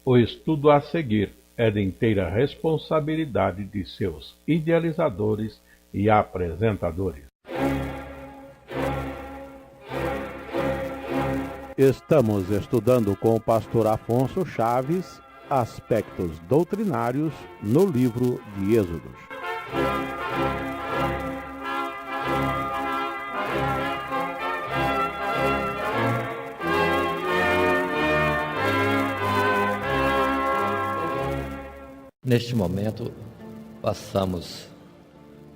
O estudo a seguir é de inteira responsabilidade de seus idealizadores e apresentadores. Estamos estudando com o pastor Afonso Chaves aspectos doutrinários no livro de Êxodos. Neste momento, passamos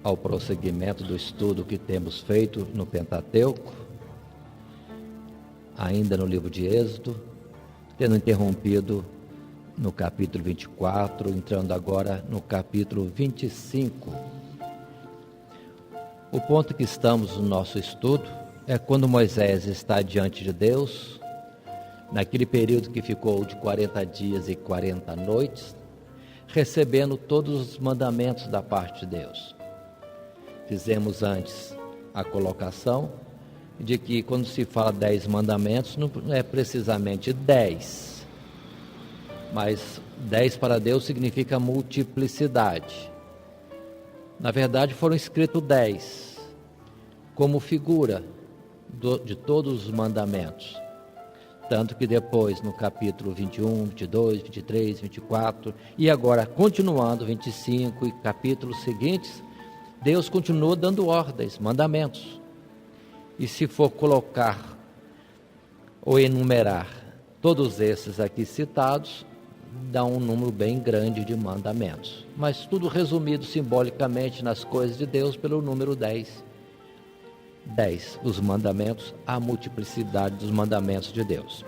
ao prosseguimento do estudo que temos feito no Pentateuco, ainda no livro de Êxodo, tendo interrompido no capítulo 24, entrando agora no capítulo 25. O ponto que estamos no nosso estudo é quando Moisés está diante de Deus, naquele período que ficou de 40 dias e 40 noites, recebendo todos os mandamentos da parte de Deus. Fizemos antes a colocação de que quando se fala 10 mandamentos, não é precisamente 10, mas 10 para Deus significa multiplicidade. Na verdade foram escritos 10 como figura de todos os mandamentos. Tanto que depois, no capítulo 21, 22, 23, 24, e agora continuando, 25 e capítulos seguintes, Deus continua dando ordens, mandamentos. E se for colocar ou enumerar todos esses aqui citados, dá um número bem grande de mandamentos. Mas tudo resumido simbolicamente nas coisas de Deus pelo número 10. 10, os mandamentos, a multiplicidade dos mandamentos de Deus.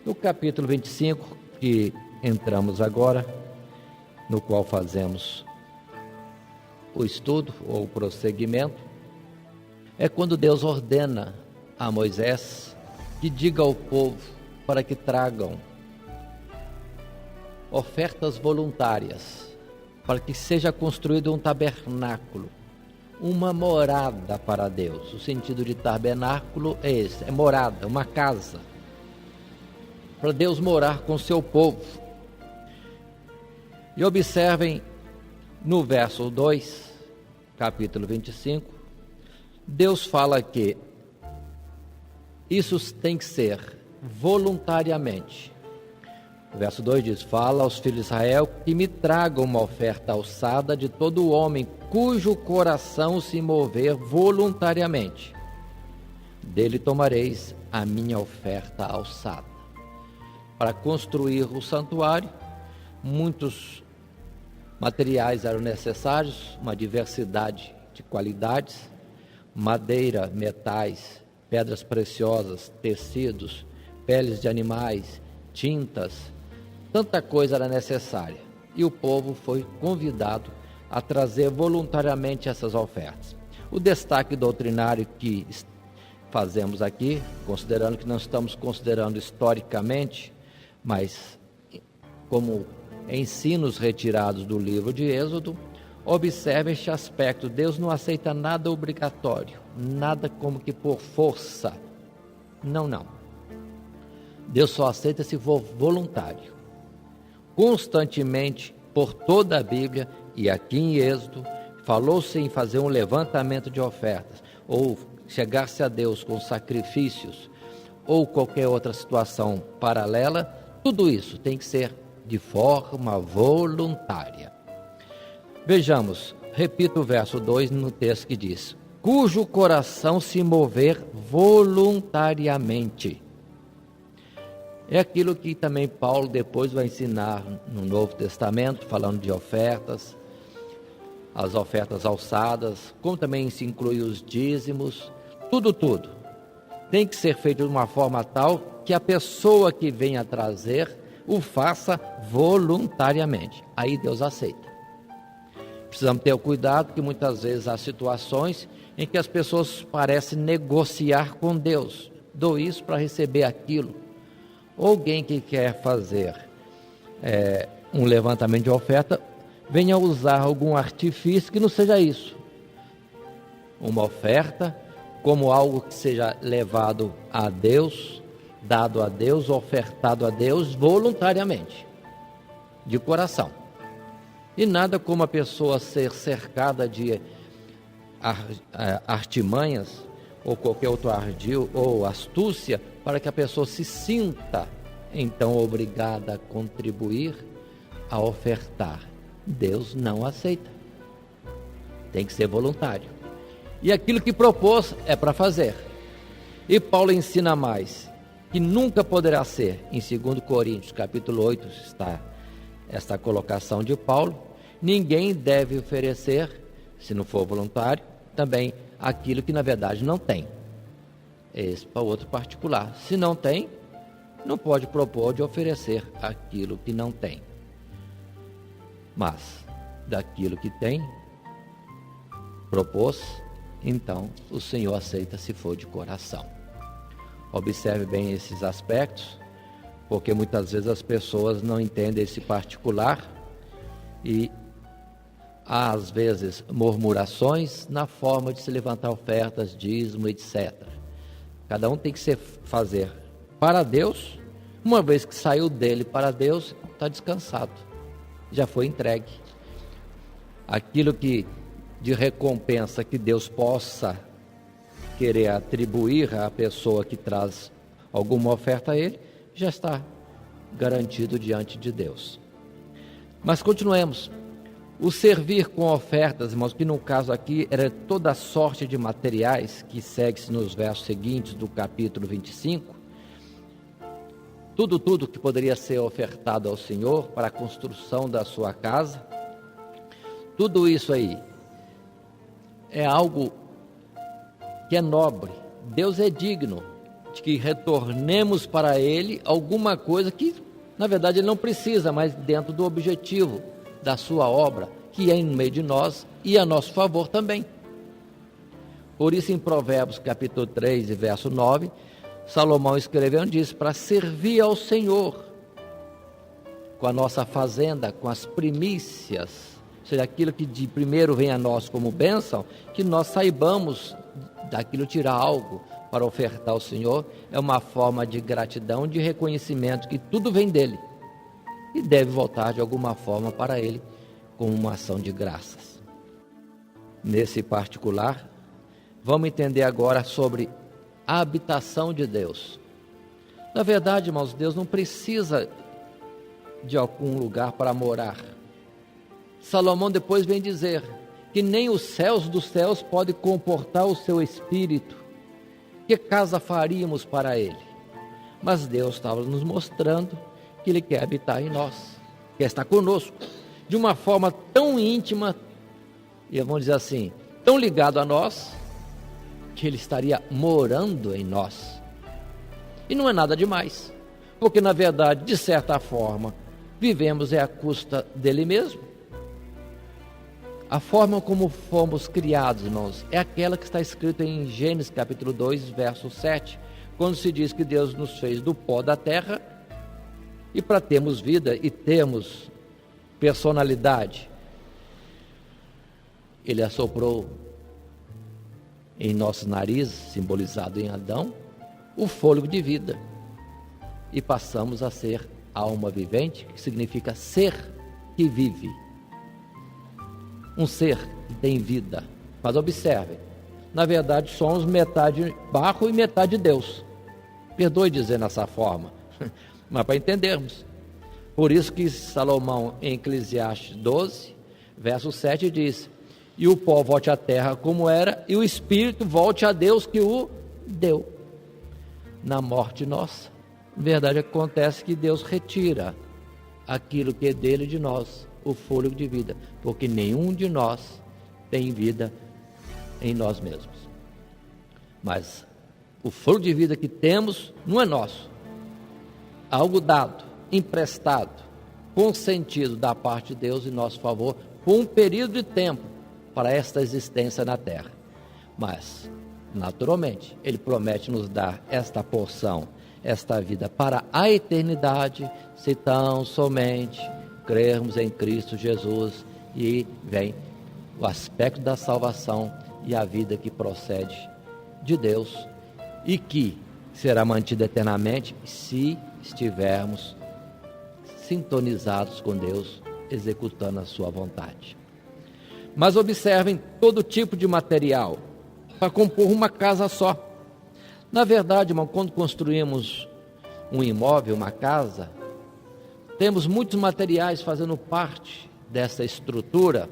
No capítulo 25, que entramos agora, no qual fazemos o estudo ou o prosseguimento, é quando Deus ordena a Moisés que diga ao povo para que tragam ofertas voluntárias, para que seja construído um tabernáculo, uma morada para Deus. O sentido de tabernáculo é esse, é morada, uma casa, para Deus morar com seu povo. E observem no verso 2, capítulo 25, Deus fala que isso tem que ser voluntariamente. O verso 2 diz: fala aos filhos de Israel que me tragam uma oferta alçada de todo homem cujo coração se mover voluntariamente. Dele tomareis a minha oferta alçada. Para construir o santuário, muitos materiais eram necessários, uma diversidade de qualidades: madeira, metais, pedras preciosas, tecidos, peles de animais, tintas, tanta coisa era necessária. E o povo foi convidado a trazer voluntariamente essas ofertas. O destaque doutrinário que fazemos aqui, considerando que não estamos considerando historicamente, mas como ensinos retirados do livro de Êxodo, observe este aspecto: Deus não aceita nada obrigatório, nada como que por força. Não. Deus só aceita se for voluntário. Constantemente, por toda a Bíblia, e aqui em Êxodo, falou-se em fazer um levantamento de ofertas, ou chegar-se a Deus com sacrifícios, ou qualquer outra situação paralela. Tudo isso tem que ser de forma voluntária. Vejamos, repito o verso 2 no texto que diz: cujo coração se mover voluntariamente. É aquilo que também Paulo depois vai ensinar no Novo Testamento, falando de ofertas, as ofertas alçadas, como também se inclui os dízimos, tudo. Tem que ser feito de uma forma tal que a pessoa que venha trazer o faça voluntariamente. Aí Deus aceita. Precisamos ter cuidado, que muitas vezes há situações em que as pessoas parecem negociar com Deus. Dou isso para receber aquilo. Alguém que quer fazer um levantamento de oferta, venha usar algum artifício que não seja isso. Uma oferta como algo que seja levado a Deus dado a Deus, ofertado a Deus voluntariamente, de coração. E nada como a pessoa ser cercada de artimanhas ou qualquer outro ardil ou astúcia para que a pessoa se sinta então obrigada a contribuir, a ofertar. Deus não aceita. Tem que ser voluntário. E aquilo que propôs é para fazer. E Paulo ensina mais, que nunca poderá ser, em 2 Coríntios, capítulo 8, está esta colocação de Paulo, ninguém deve oferecer, se não for voluntário, também aquilo que na verdade não tem. Esse para outro particular. Se não tem, não pode propor de oferecer aquilo que não tem. Mas, daquilo que tem, propôs, então o Senhor aceita se for de coração. Observe bem esses aspectos, porque muitas vezes as pessoas não entendem esse particular e há às vezes murmurações na forma de se levantar ofertas, dízimo, etc. Cada um tem que fazer para Deus. Uma vez que saiu dele para Deus, está descansado, já foi entregue. Aquilo que de recompensa que Deus possa querer atribuir à pessoa que traz alguma oferta a Ele, já está garantido diante de Deus. Mas continuemos. O servir com ofertas, irmãos, que no caso aqui era toda sorte de materiais, que segue-se nos versos seguintes do capítulo 25, tudo que poderia ser ofertado ao Senhor para a construção da sua casa, tudo isso aí é algo que é nobre. Deus é digno de que retornemos para Ele alguma coisa que, na verdade, Ele não precisa, mas dentro do objetivo da sua obra, que é em meio de nós e a nosso favor também. Por isso, em Provérbios, capítulo 3, verso 9, Salomão escreveu e disse, para servir ao Senhor com a nossa fazenda, com as primícias, ou seja, aquilo que de primeiro vem a nós como bênção, que nós saibamos daquilo tirar algo para ofertar ao Senhor, é uma forma de gratidão, de reconhecimento que tudo vem dele e deve voltar de alguma forma para ele com uma ação de graças. Nesse particular, vamos entender agora sobre a habitação de Deus. Na verdade, irmãos, Deus não precisa de algum lugar para morar. Salomão depois vem dizer que nem os céus dos céus podem comportar o seu espírito. Que casa faríamos para ele? Mas Deus estava nos mostrando que Ele quer habitar em nós, quer estar conosco, de uma forma tão íntima, e vamos dizer assim, tão ligado a nós, que Ele estaria morando em nós. E não é nada demais, porque na verdade, de certa forma, vivemos à custa dele mesmo. A forma como fomos criados, irmãos, é aquela que está escrita em Gênesis capítulo 2, verso 7, quando se diz que Deus nos fez do pó da terra, e para termos vida e termos personalidade, Ele assoprou em nossos narizes, simbolizado em Adão, o fôlego de vida, e passamos a ser alma vivente, que significa ser que vive. Um ser que tem vida. Mas observem, na verdade somos metade barro e metade Deus. Perdoe dizer dessa forma, mas para entendermos. Por isso que Salomão, em Eclesiastes 12, verso 7, diz, e o pó volte à terra como era, e o espírito volte a Deus que o deu. Na morte nossa, na verdade acontece que Deus retira aquilo que é dele de nós, o fôlego de vida, porque nenhum de nós tem vida em nós mesmos. Mas o fôlego de vida que temos não é nosso, algo dado, emprestado, consentido da parte de Deus em nosso favor, por um período de tempo, para esta existência na terra. Mas, naturalmente, Ele promete nos dar esta porção, esta vida para a eternidade, se tão somente crermos em Cristo Jesus, e vem o aspecto da salvação e a vida que procede de Deus, e que, será mantida eternamente se estivermos sintonizados com Deus, executando a sua vontade. Mas observem todo tipo de material para compor uma casa só. Na verdade, irmão, quando construímos um imóvel, uma casa, temos muitos materiais fazendo parte dessa estrutura.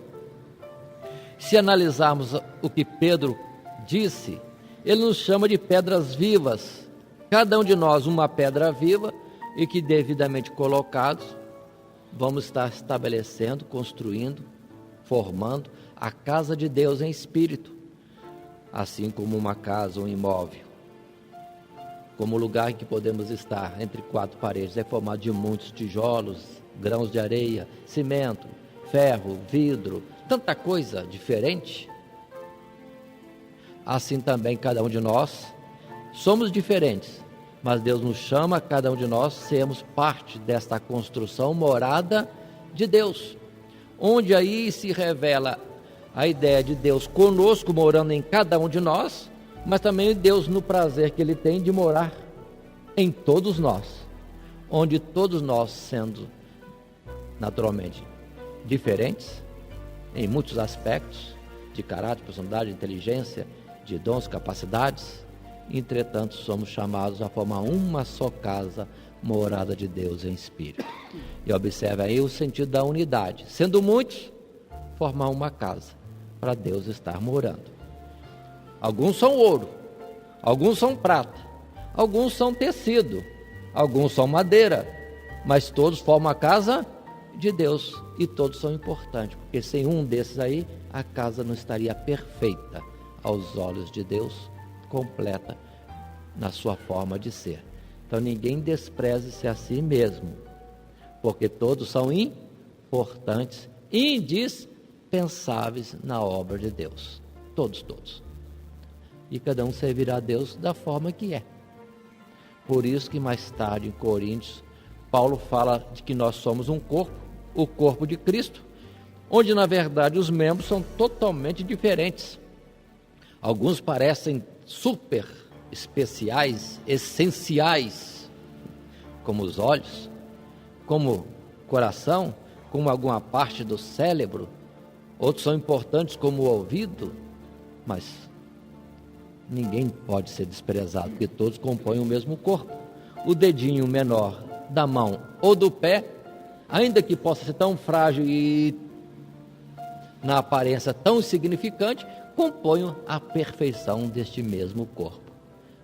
Se analisarmos o que Pedro disse, ele nos chama de pedras vivas. Cada um de nós uma pedra viva e que devidamente colocados, vamos estar estabelecendo, construindo, formando a casa de Deus em espírito. Assim como uma casa, um imóvel, como lugar em que podemos estar entre quatro paredes, é formado de muitos tijolos, grãos de areia, cimento, ferro, vidro, tanta coisa diferente. Assim também cada um de nós somos diferentes, mas Deus nos chama, cada um de nós, sermos parte desta construção, morada de Deus, onde aí se revela a ideia de Deus conosco, morando em cada um de nós, mas também Deus no prazer que Ele tem de morar em todos nós, onde todos nós, sendo naturalmente diferentes, em muitos aspectos, de caráter, personalidade, inteligência, de dons, capacidades, entretanto somos chamados a formar uma só casa, morada de Deus em espírito. E observe aí o sentido da unidade, sendo muitos, formar uma casa, para Deus estar morando. Alguns são ouro, alguns são prata, alguns são tecido, alguns são madeira, mas todos formam a casa de Deus e todos são importantes, porque sem um desses aí, a casa não estaria perfeita aos olhos de Deus, completa na sua forma de ser. Então ninguém despreze-se a si mesmo, porque todos são importantes, indispensáveis na obra de Deus, todos. E cada um servirá a Deus da forma que é. Por isso que mais tarde em Coríntios, Paulo fala de que nós somos um corpo, o corpo de Cristo, onde na verdade os membros são totalmente diferentes. Alguns parecem super especiais, essenciais, como os olhos, como o coração, como alguma parte do cérebro. Outros são importantes como o ouvido, mas ninguém pode ser desprezado, porque todos compõem o mesmo corpo. O dedinho menor da mão ou do pé, ainda que possa ser tão frágil e na aparência tão insignificante, compõem a perfeição deste mesmo corpo,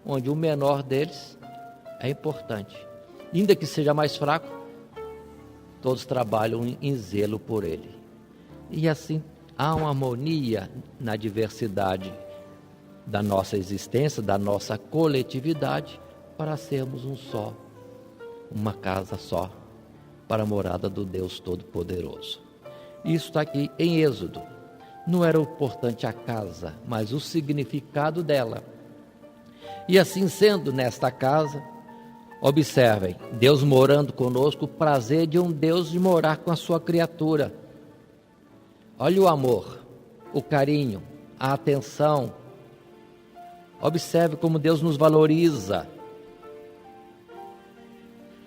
onde o menor deles é importante. Ainda que seja mais fraco, todos trabalham em zelo por ele. E assim há uma harmonia na diversidade da nossa existência, da nossa coletividade, para sermos um só, uma casa só, para a morada do Deus Todo-Poderoso. Isso está aqui em Êxodo. Não era importante a casa, mas o significado dela. E assim sendo, nesta casa, observem, Deus morando conosco, o prazer de um Deus de morar com a sua criatura. Olha o amor, o carinho, a atenção. Observe como Deus nos valoriza.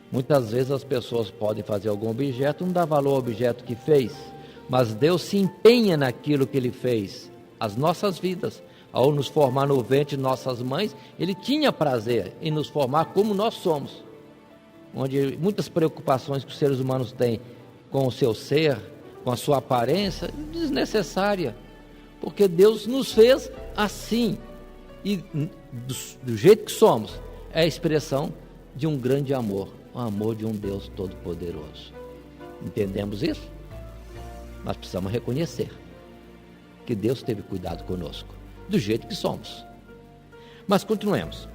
Muitas vezes as pessoas podem fazer algum objeto, não dá valor ao objeto que fez, mas Deus se empenha naquilo que Ele fez. As nossas vidas, ao nos formar no ventre de nossas mães, Ele tinha prazer em nos formar como nós somos. Onde muitas preocupações que os seres humanos têm com o seu ser, com a sua aparência, desnecessária, porque Deus nos fez assim, e do jeito que somos, é a expressão de um grande amor, o amor de um Deus Todo-Poderoso. Entendemos isso? Nós precisamos reconhecer que Deus teve cuidado conosco, do jeito que somos. Mas continuemos.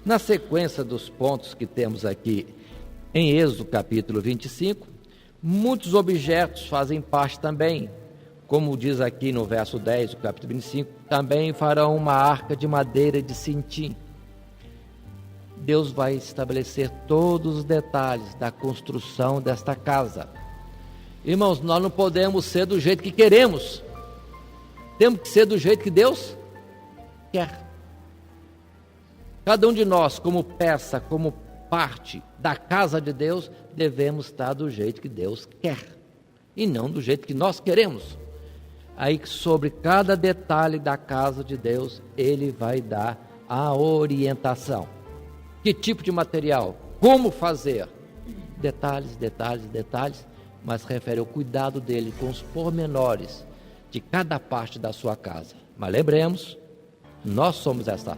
Na sequência dos pontos que temos aqui em Êxodo capítulo 25, muitos objetos fazem parte também, como diz aqui no verso 10 do capítulo 25, também farão uma arca de madeira de sintim. Deus vai estabelecer todos os detalhes da construção desta casa. Irmãos, nós não podemos ser do jeito que queremos, temos que ser do jeito que Deus quer. Cada um de nós, como peça, como parte da casa de Deus, devemos estar do jeito que Deus quer e não do jeito que nós queremos. Aí, sobre cada detalhe da casa de Deus, Ele vai dar a orientação. Que tipo de material? Como fazer? Detalhes, detalhes, detalhes, mas refere ao cuidado dele com os pormenores de cada parte da sua casa. Mas lembremos, nós somos essa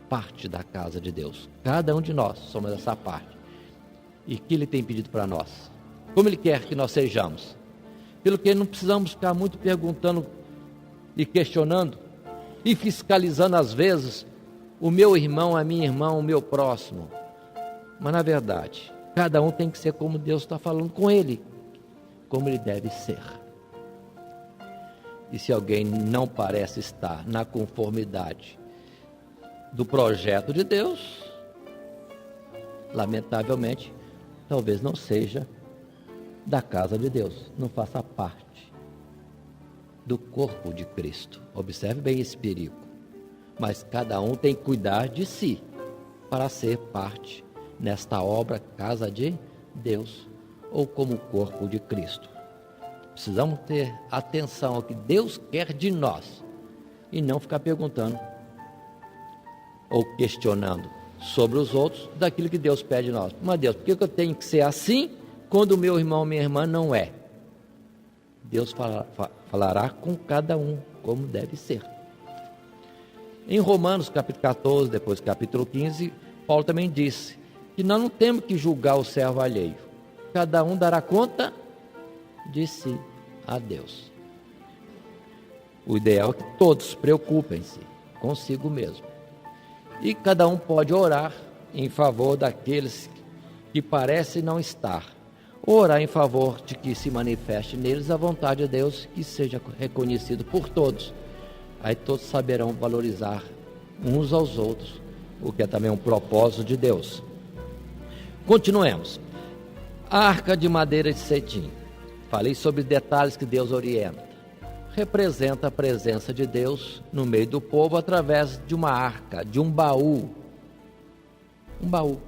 parte da casa de Deus. Cada um de nós somos essa parte. E o que Ele tem pedido para nós? Como Ele quer que nós sejamos? Pelo que não precisamos ficar muito perguntando e questionando e fiscalizando às vezes o meu irmão, a minha irmã, o meu próximo. Mas na verdade, cada um tem que ser como Deus está falando com ele, como ele deve ser. E se alguém não parece estar na conformidade do projeto de Deus, lamentavelmente, talvez não seja da casa de Deus, não faça parte do corpo de Cristo. Observe bem esse perigo. Mas cada um tem que cuidar de si para ser parte nesta obra, casa de Deus, ou como corpo de Cristo. Precisamos ter atenção ao que Deus quer de nós e não ficar perguntando ou questionando sobre os outros daquilo que Deus pede de nós. Mas Deus, por que eu tenho que ser assim quando o meu irmão, minha irmã não é? Deus falará com cada um como deve ser. Em Romanos capítulo 14, depois capítulo 15, Paulo também disse que nós não temos que julgar o servo alheio. Cada um dará conta de si a Deus. O ideal é que todos preocupem-se consigo mesmo. E cada um pode orar em favor daqueles que parecem não estar. Orar em favor de que se manifeste neles a vontade de Deus, que seja reconhecido por todos. Aí todos saberão valorizar uns aos outros, o que é também um propósito de Deus. Continuemos. A arca de madeira de cetim. Falei sobre detalhes que Deus orienta. Representa a presença de Deus no meio do povo através de uma arca, de um baú. Um baú.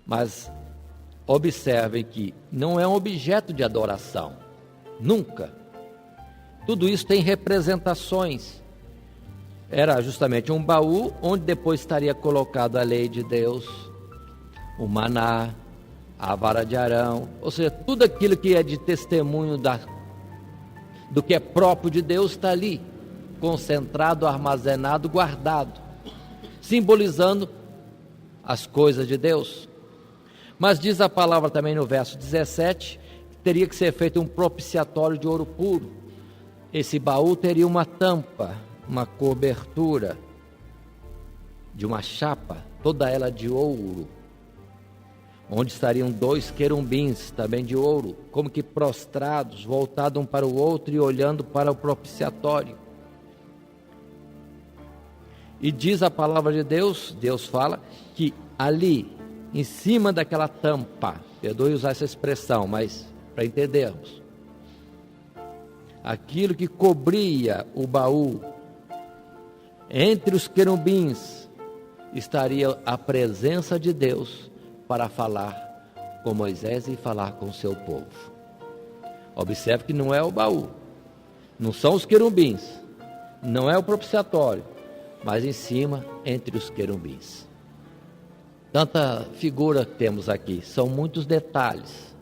Mas observem que não é um objeto de adoração. Nunca. Tudo isso tem representações. Era justamente um baú onde depois estaria colocado a lei de Deus, o maná, a vara de Arão, ou seja, tudo aquilo que é de testemunho do que é próprio de Deus está ali, concentrado, armazenado, guardado, simbolizando as coisas de Deus. Mas diz a palavra também no verso 17, que teria que ser feito um propiciatório de ouro puro. Esse baú teria uma tampa, uma cobertura de uma chapa, toda ela de ouro, onde estariam 2 querubins, também de ouro, como que prostrados, voltados um para o outro e olhando para o propiciatório. E diz a palavra de Deus, Deus fala, que ali, em cima daquela tampa, perdoe usar essa expressão, mas para entendermos, aquilo que cobria o baú, entre os querubins, estaria a presença de Deus, para falar com Moisés e falar com o seu povo. Observe que não é o baú, não são os querubins, não é o propiciatório, mas em cima, entre os querubins. Tanta figura que temos aqui, são muitos detalhes,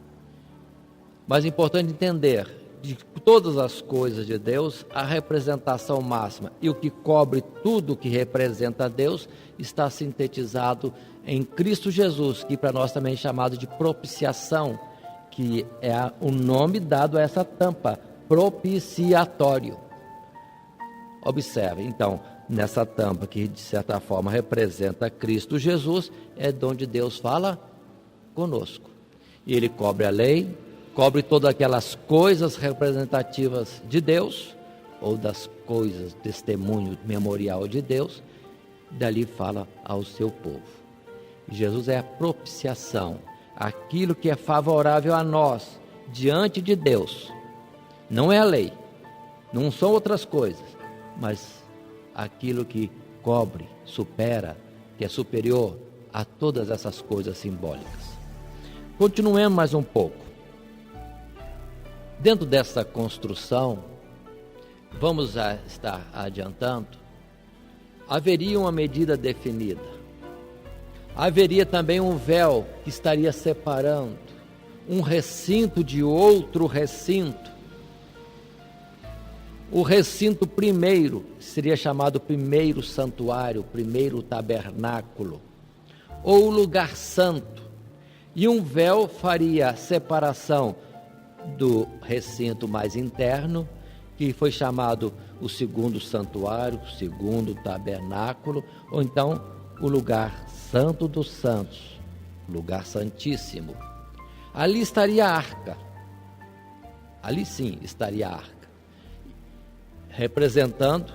mas é importante entender, de todas as coisas de Deus, a representação máxima e o que cobre tudo que representa Deus está sintetizado em Cristo Jesus, que para nós também é chamado de propiciação, que é o nome dado a essa tampa, propiciatório. Observe, então, nessa tampa que de certa forma representa Cristo Jesus, é de onde Deus fala conosco. E Ele cobre a lei, cobre todas aquelas coisas representativas de Deus, ou das coisas, testemunho memorial de Deus, dali fala ao seu povo. Jesus é a propiciação, aquilo que é favorável a nós, diante de Deus. Não é a lei, não são outras coisas, mas aquilo que cobre, supera, que é superior a todas essas coisas simbólicas. Continuemos mais um pouco. Dentro dessa construção, vamos estar adiantando, haveria uma medida definida. Haveria também um véu que estaria separando um recinto de outro recinto. O recinto primeiro seria chamado primeiro santuário, primeiro tabernáculo, ou lugar santo. E um véu faria a separação do recinto mais interno, que foi chamado o segundo santuário, o segundo tabernáculo, ou então o lugar santo dos santos, lugar santíssimo. Ali estaria a arca, ali sim estaria a arca, representando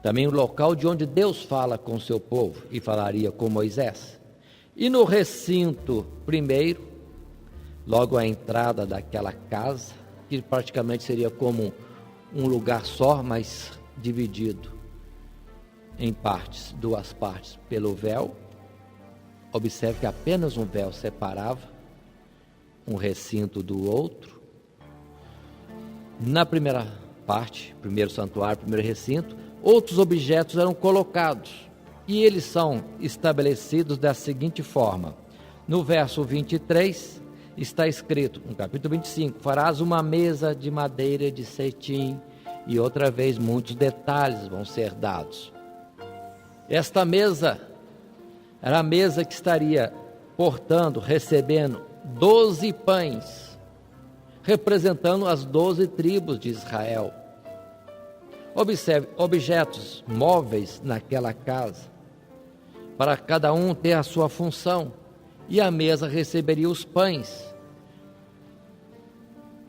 também o local de onde Deus fala com o seu povo e falaria com Moisés. E no recinto primeiro, logo à entrada daquela casa, que praticamente seria como um lugar só, mas dividido em partes, duas partes pelo véu. Observe que apenas um véu separava um recinto do outro. Na primeira parte, primeiro santuário, primeiro recinto, outros objetos eram colocados, e eles são estabelecidos da seguinte forma. No verso 23, está escrito, no capítulo 25, farás uma mesa de madeira de cetim, e outra vez muitos detalhes vão ser dados. Esta mesa era a mesa que estaria portando, recebendo 12 pães, representando as 12 tribos de Israel. Observe, objetos móveis naquela casa, para cada um ter a sua função, e a mesa receberia os pães.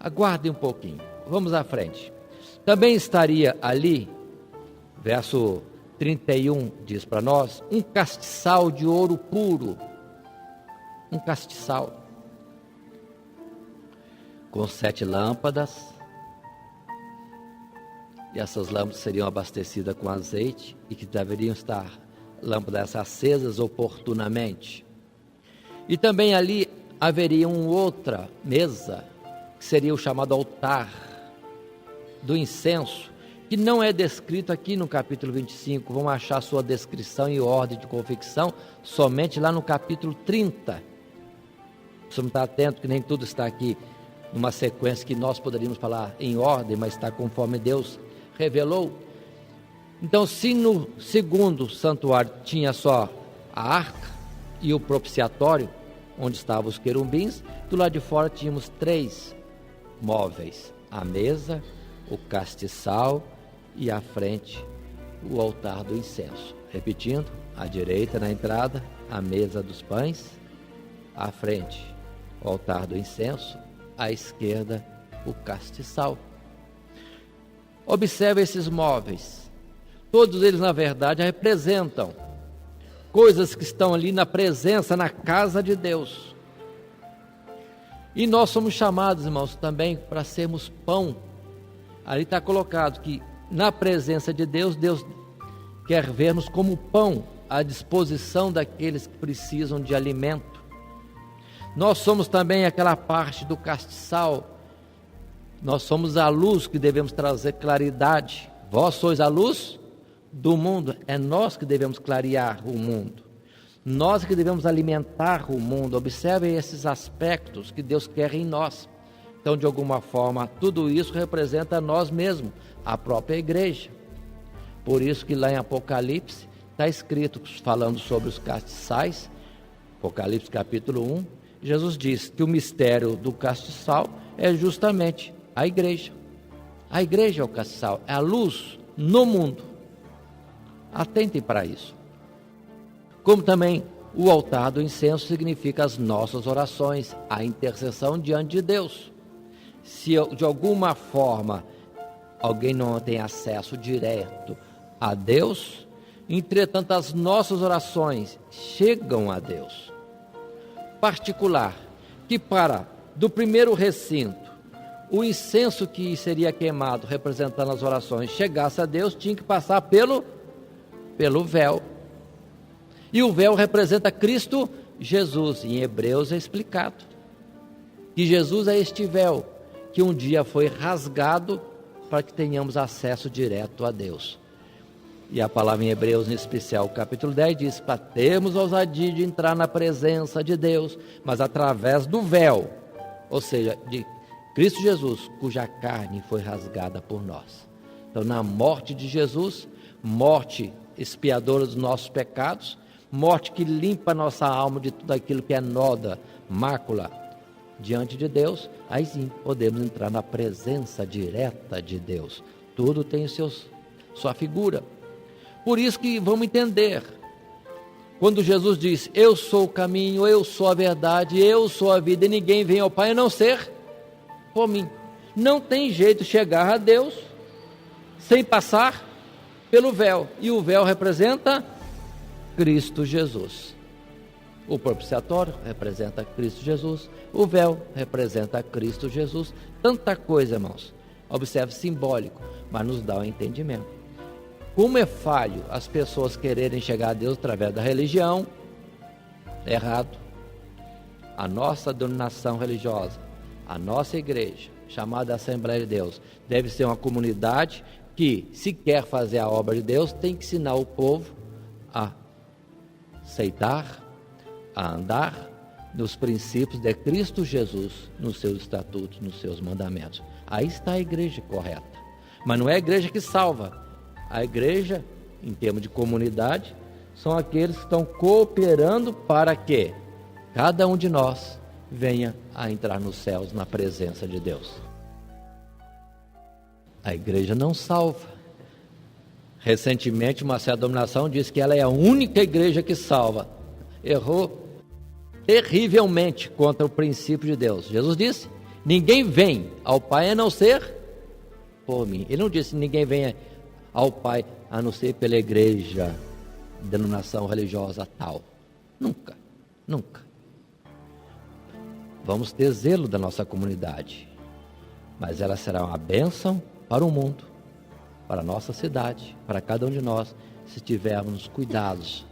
Aguardem um pouquinho, vamos à frente. Também estaria ali, verso 31 diz para nós, um castiçal de ouro puro, um castiçal, com 7 lâmpadas, e essas lâmpadas seriam abastecidas com azeite, e que deveriam estar lâmpadas acesas oportunamente. E também ali haveria uma outra mesa, que seria o chamado altar do incenso, que não é descrito aqui no capítulo 25, vamos achar sua descrição e ordem de confecção somente lá no capítulo 30. Você não está atento que nem tudo está aqui numa sequência que nós poderíamos falar em ordem, mas está conforme Deus revelou. Então, se no segundo santuário tinha só a arca e o propiciatório, onde estavam os querubins, do lado de fora tínhamos 3 móveis, a mesa, o castiçal e à frente o altar do incenso. Repetindo, à direita na entrada, a mesa dos pães, à frente o altar do incenso, à esquerda o castiçal. Observe esses móveis, todos eles na verdade representam coisas que estão ali na presença, na casa de Deus. E nós somos chamados, irmãos, também para sermos pão. Ali está colocado que na presença de Deus, Deus quer ver-nos como pão à disposição daqueles que precisam de alimento. Nós somos também aquela parte do castiçal. Nós somos a luz que devemos trazer claridade. Vós sois a luz do mundo. É nós que devemos clarear o mundo. Nós que devemos alimentar o mundo. Observem esses aspectos que Deus quer em nós. Então, de alguma forma, tudo isso representa nós mesmos, a própria igreja. Por isso que lá em Apocalipse está escrito, falando sobre os castiçais, Apocalipse capítulo 1, Jesus diz que o mistério do castiçal é justamente a igreja. A igreja é o castiçal, é a luz no mundo. Atentem para isso. Como também o altar do incenso significa as nossas orações, a intercessão diante de Deus. Se de alguma forma alguém não tem acesso direto a Deus, entretanto as nossas orações chegam a Deus. Particular, que do primeiro recinto, o incenso que seria queimado representando as orações chegasse a Deus, tinha que passar pelo pelo véu. E o véu representa Cristo Jesus. Em Hebreus é explicado que Jesus é este véu que um dia foi rasgado para que tenhamos acesso direto a Deus. E a palavra em Hebreus, em especial, capítulo 10, diz: para termos ousadia de entrar na presença de Deus, mas através do véu, ou seja, de Cristo Jesus, cuja carne foi rasgada por nós. Então, na morte de Jesus, morte expiadora dos nossos pecados, morte que limpa a nossa alma de tudo aquilo que é noda, mácula, diante de Deus, aí sim podemos entrar na presença direta de Deus. Tudo tem sua figura. Por isso que vamos entender, quando Jesus diz: eu sou o caminho, eu sou a verdade, eu sou a vida, e ninguém vem ao Pai a não ser por mim. Não tem jeito de chegar a Deus sem passar pelo véu, e o véu representa Cristo Jesus. O propiciatório representa Cristo Jesus, o véu representa Cristo Jesus. Tanta coisa, irmãos. Observe, simbólico, mas nos dá o entendimento. Como é falho as pessoas quererem chegar a Deus através da religião, é errado. A nossa denominação religiosa, a nossa igreja, chamada Assembleia de Deus, deve ser uma comunidade que, se quer fazer a obra de Deus, tem que ensinar o povo a aceitar, a andar nos princípios de Cristo Jesus, nos seus estatutos, nos seus mandamentos. Aí está a igreja correta. Mas não é a igreja que salva. A igreja, em termos de comunidade, são aqueles que estão cooperando para que cada um de nós venha a entrar nos céus na presença de Deus. A igreja não salva. Recentemente, uma certa denominação disse que ela é a única igreja que salva. Errou terrivelmente contra o princípio de Deus. Jesus disse: ninguém vem ao Pai a não ser por mim. Ele não disse: ninguém vem ao Pai a não ser pela igreja, denominação religiosa tal. Nunca, nunca. Vamos ter zelo da nossa comunidade, mas ela será uma bênção para o mundo, para a nossa cidade, para cada um de nós, se tivermos cuidados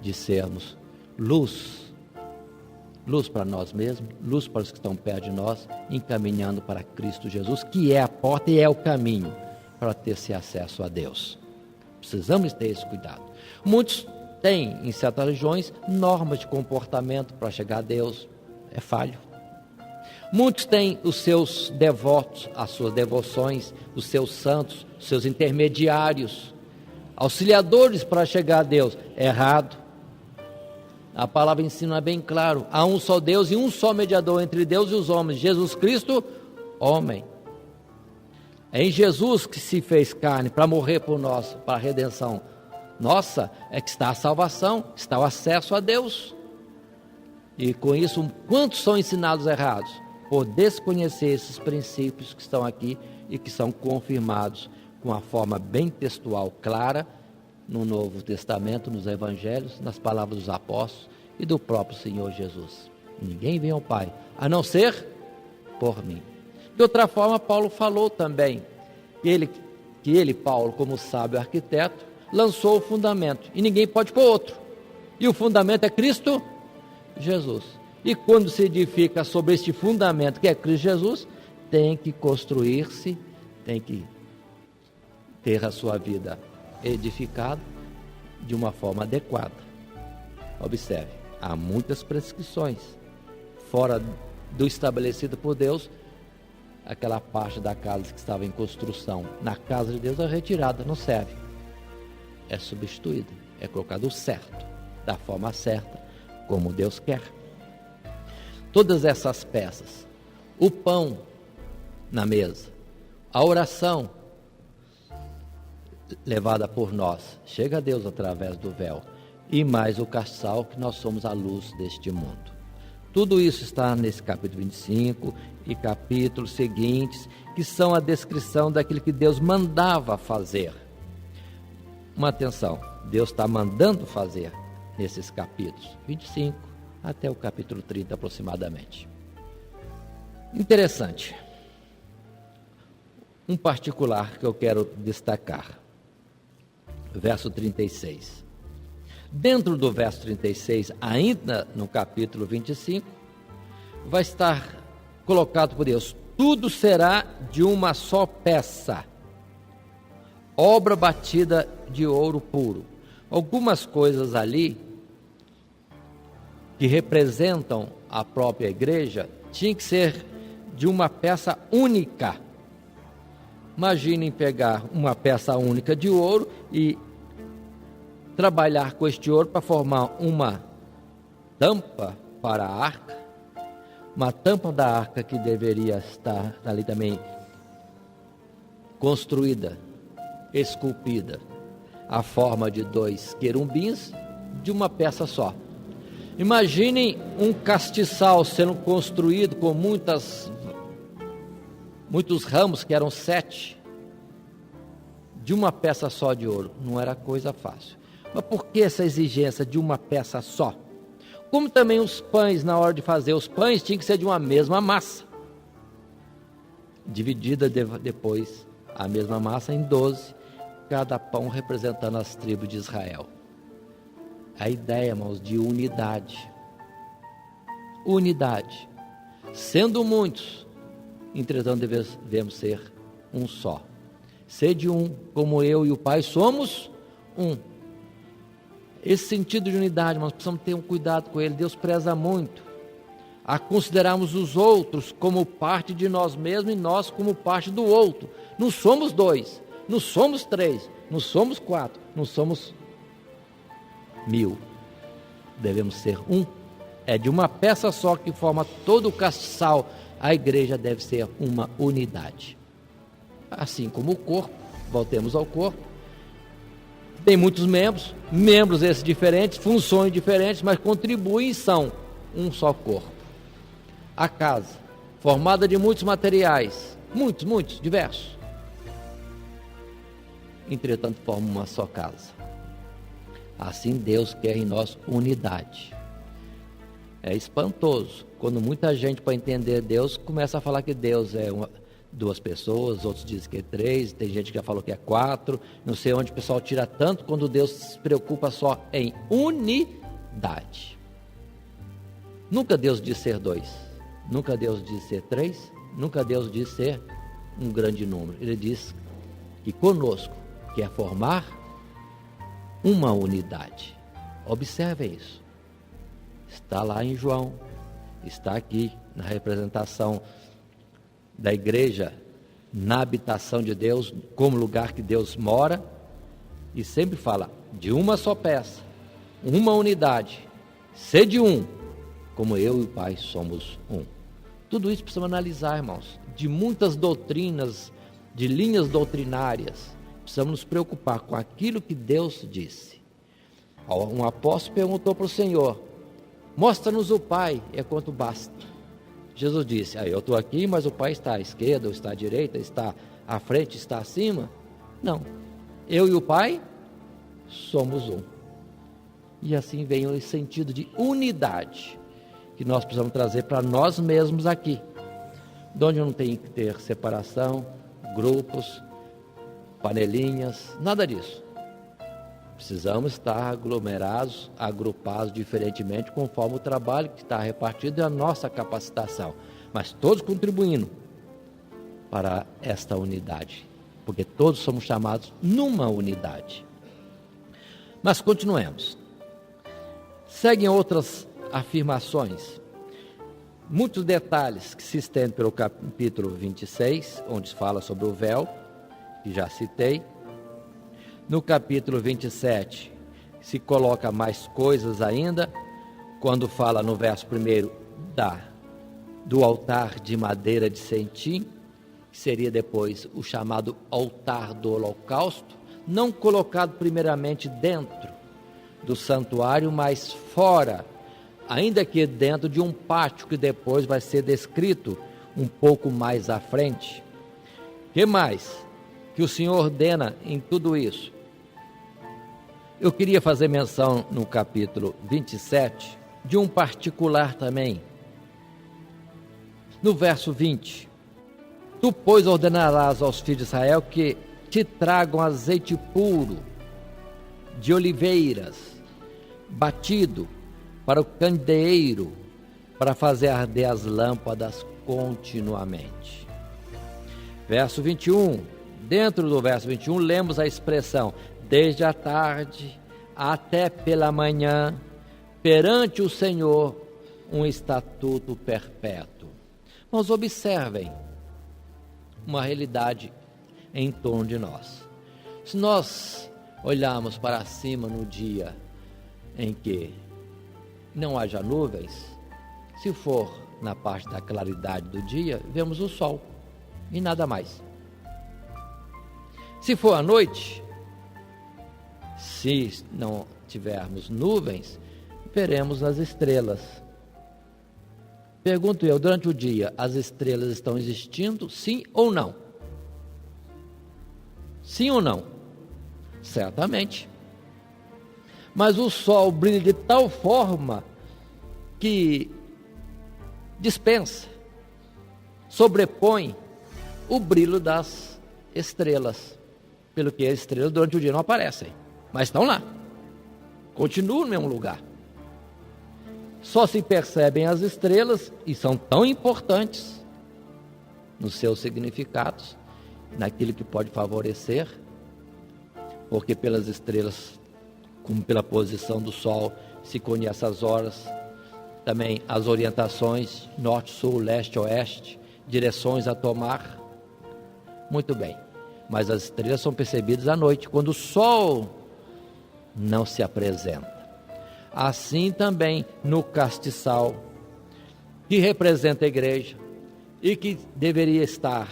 de sermos luz para nós mesmos, luz para os que estão perto de nós, encaminhando para Cristo Jesus, que é a porta e é o caminho para ter esse acesso a Deus. Precisamos ter esse cuidado. Muitos têm, em certas regiões, normas de comportamento para chegar a Deus. É falho. Muitos têm os seus devotos, as suas devoções, os seus santos, os seus intermediários, auxiliadores para chegar a Deus. É errado. A palavra ensina bem claro: há um só Deus e um só mediador entre Deus e os homens, Jesus Cristo, homem. É em Jesus que se fez carne para morrer por nós, para a redenção nossa, é que está a salvação, está o acesso a Deus. E com isso, quantos são ensinados errados? Por desconhecer esses princípios que estão aqui e que são confirmados com uma forma bem textual, clara, no Novo Testamento, nos Evangelhos, nas palavras dos apóstolos e do próprio Senhor Jesus. Ninguém vem ao Pai, a não ser por mim. De outra forma, Paulo falou também que ele, Paulo, como sábio arquiteto, lançou o fundamento, e ninguém pode pôr outro. E o fundamento é Cristo Jesus. E quando se edifica sobre este fundamento, que é Cristo Jesus, tem que construir-se, tem que ter a sua vida edificada de uma forma adequada. Observe, há muitas prescrições fora do estabelecido por Deus. Aquela parte da casa que estava em construção na casa de Deus é retirada, não serve, é substituída, é colocado certo, da forma certa, como Deus quer. Todas essas peças, o pão na mesa, a oração levada por nós, chega a Deus através do véu, e mais o castiçal, que nós somos a luz deste mundo. Tudo isso está nesse capítulo 25 e capítulos seguintes, que são a descrição daquilo que Deus mandava fazer. Uma atenção, Deus está mandando fazer nesses capítulos 25 até o capítulo 30 aproximadamente. Interessante. Um particular que eu quero destacar. verso 36. Dentro do verso 36, ainda no capítulo 25, vai estar colocado por Deus: tudo será de uma só peça, obra batida de ouro puro. Algumas coisas ali que representam a própria igreja tinham que ser de uma peça única. Imaginem pegar uma peça única de ouro e trabalhar com este ouro para formar uma tampa para a arca, uma tampa da arca que deveria estar ali também construída, esculpida, a forma de 2 querumbins de uma peça só. Imaginem um castiçal sendo construído com muitos ramos, que eram 7, de uma peça só de ouro. Não era coisa fácil. Mas por que essa exigência de uma peça só? Como também os pães, na hora de fazer os pães, tinham que ser de uma mesma massa, dividida depois a mesma massa em 12, cada pão representando as tribos de Israel. A ideia, irmãos, de unidade. Unidade. Sendo muitos, entretanto devemos ser um só. Sede um, como eu e o Pai somos um. Esse sentido de unidade, nós precisamos ter um cuidado com ele. Deus preza muito a considerarmos os outros como parte de nós mesmos e nós como parte do outro. Não somos 2, não somos 3, não somos 4, não somos 1000. Devemos ser um. É de uma peça só que forma todo o castiçal. A igreja deve ser uma unidade. Assim como o corpo, voltemos ao corpo, tem muitos membros esses diferentes, funções diferentes, mas contribuem e são um só corpo. A casa, formada de muitos materiais, muitos, diversos, entretanto forma uma só casa. Assim Deus quer em nós unidade. É espantoso quando muita gente, para entender Deus, começa a falar que Deus é 2 pessoas, outros dizem que é 3, tem gente que já falou que é 4, não sei onde o pessoal tira tanto, quando Deus se preocupa só em unidade. Nunca Deus diz ser 2, nunca Deus diz ser 3, nunca Deus diz ser um grande número. Ele diz que conosco quer formar uma unidade. Observem isso. Está lá em João, está aqui na representação da igreja, na habitação de Deus, como lugar que Deus mora, e sempre fala de uma só peça, uma unidade, sede um, como eu e o Pai somos um. Tudo isso precisamos analisar, irmãos, de muitas doutrinas, de linhas doutrinárias. Precisamos nos preocupar com aquilo que Deus disse. Um apóstolo perguntou para o Senhor: mostra-nos o Pai, é quanto basta. Jesus disse: eu estou aqui, mas o Pai está à esquerda, ou está à direita, está à frente, está acima. Não, eu e o Pai somos um. E assim vem o sentido de unidade que nós precisamos trazer para nós mesmos aqui, de onde não tem que ter separação, grupos, panelinhas, nada disso. Precisamos estar aglomerados, agrupados diferentemente, conforme o trabalho que está repartido e a nossa capacitação, mas todos contribuindo para esta unidade, porque todos somos chamados numa unidade. Mas continuemos. Seguem outras afirmações, muitos detalhes que se estendem pelo capítulo 26, onde se fala sobre o véu, que já citei. No capítulo 27, se coloca mais coisas ainda, quando fala no verso 1 do altar de madeira de sentim, que seria depois o chamado altar do holocausto, não colocado primeiramente dentro do santuário, mas fora, ainda que dentro de um pátio que depois vai ser descrito um pouco mais à frente. O que mais que o Senhor ordena em tudo isso? Eu queria fazer menção no capítulo 27 de um particular também. No verso 20: tu, pois, ordenarás aos filhos de Israel que te tragam azeite puro de oliveiras, batido para o candeeiro, para fazer arder as lâmpadas continuamente. Verso 21, dentro do verso 21, lemos a expressão, desde a tarde até pela manhã, perante o Senhor, um estatuto perpétuo. Mas observem uma realidade em torno de nós. Se nós olharmos para cima no dia em que não haja nuvens, se for na parte da claridade do dia, vemos o sol e nada mais. Se for à noite, se não tivermos nuvens, veremos as estrelas. Pergunto eu, durante o dia, as estrelas estão existindo, sim ou não? Sim ou não? Certamente. Mas o sol brilha de tal forma que dispensa, sobrepõe o brilho das estrelas, pelo que as estrelas durante o dia não aparecem, mas estão lá, continuam no mesmo lugar. Só se percebem as estrelas e são tão importantes nos seus significados, naquilo que pode favorecer, porque pelas estrelas, como pela posição do sol, se conhece as horas, também as orientações, norte, sul, leste, oeste, direções a tomar. Muito bem, mas as estrelas são percebidas à noite, quando o sol não se apresenta. Assim também no castiçal, que representa a igreja, e que deveria estar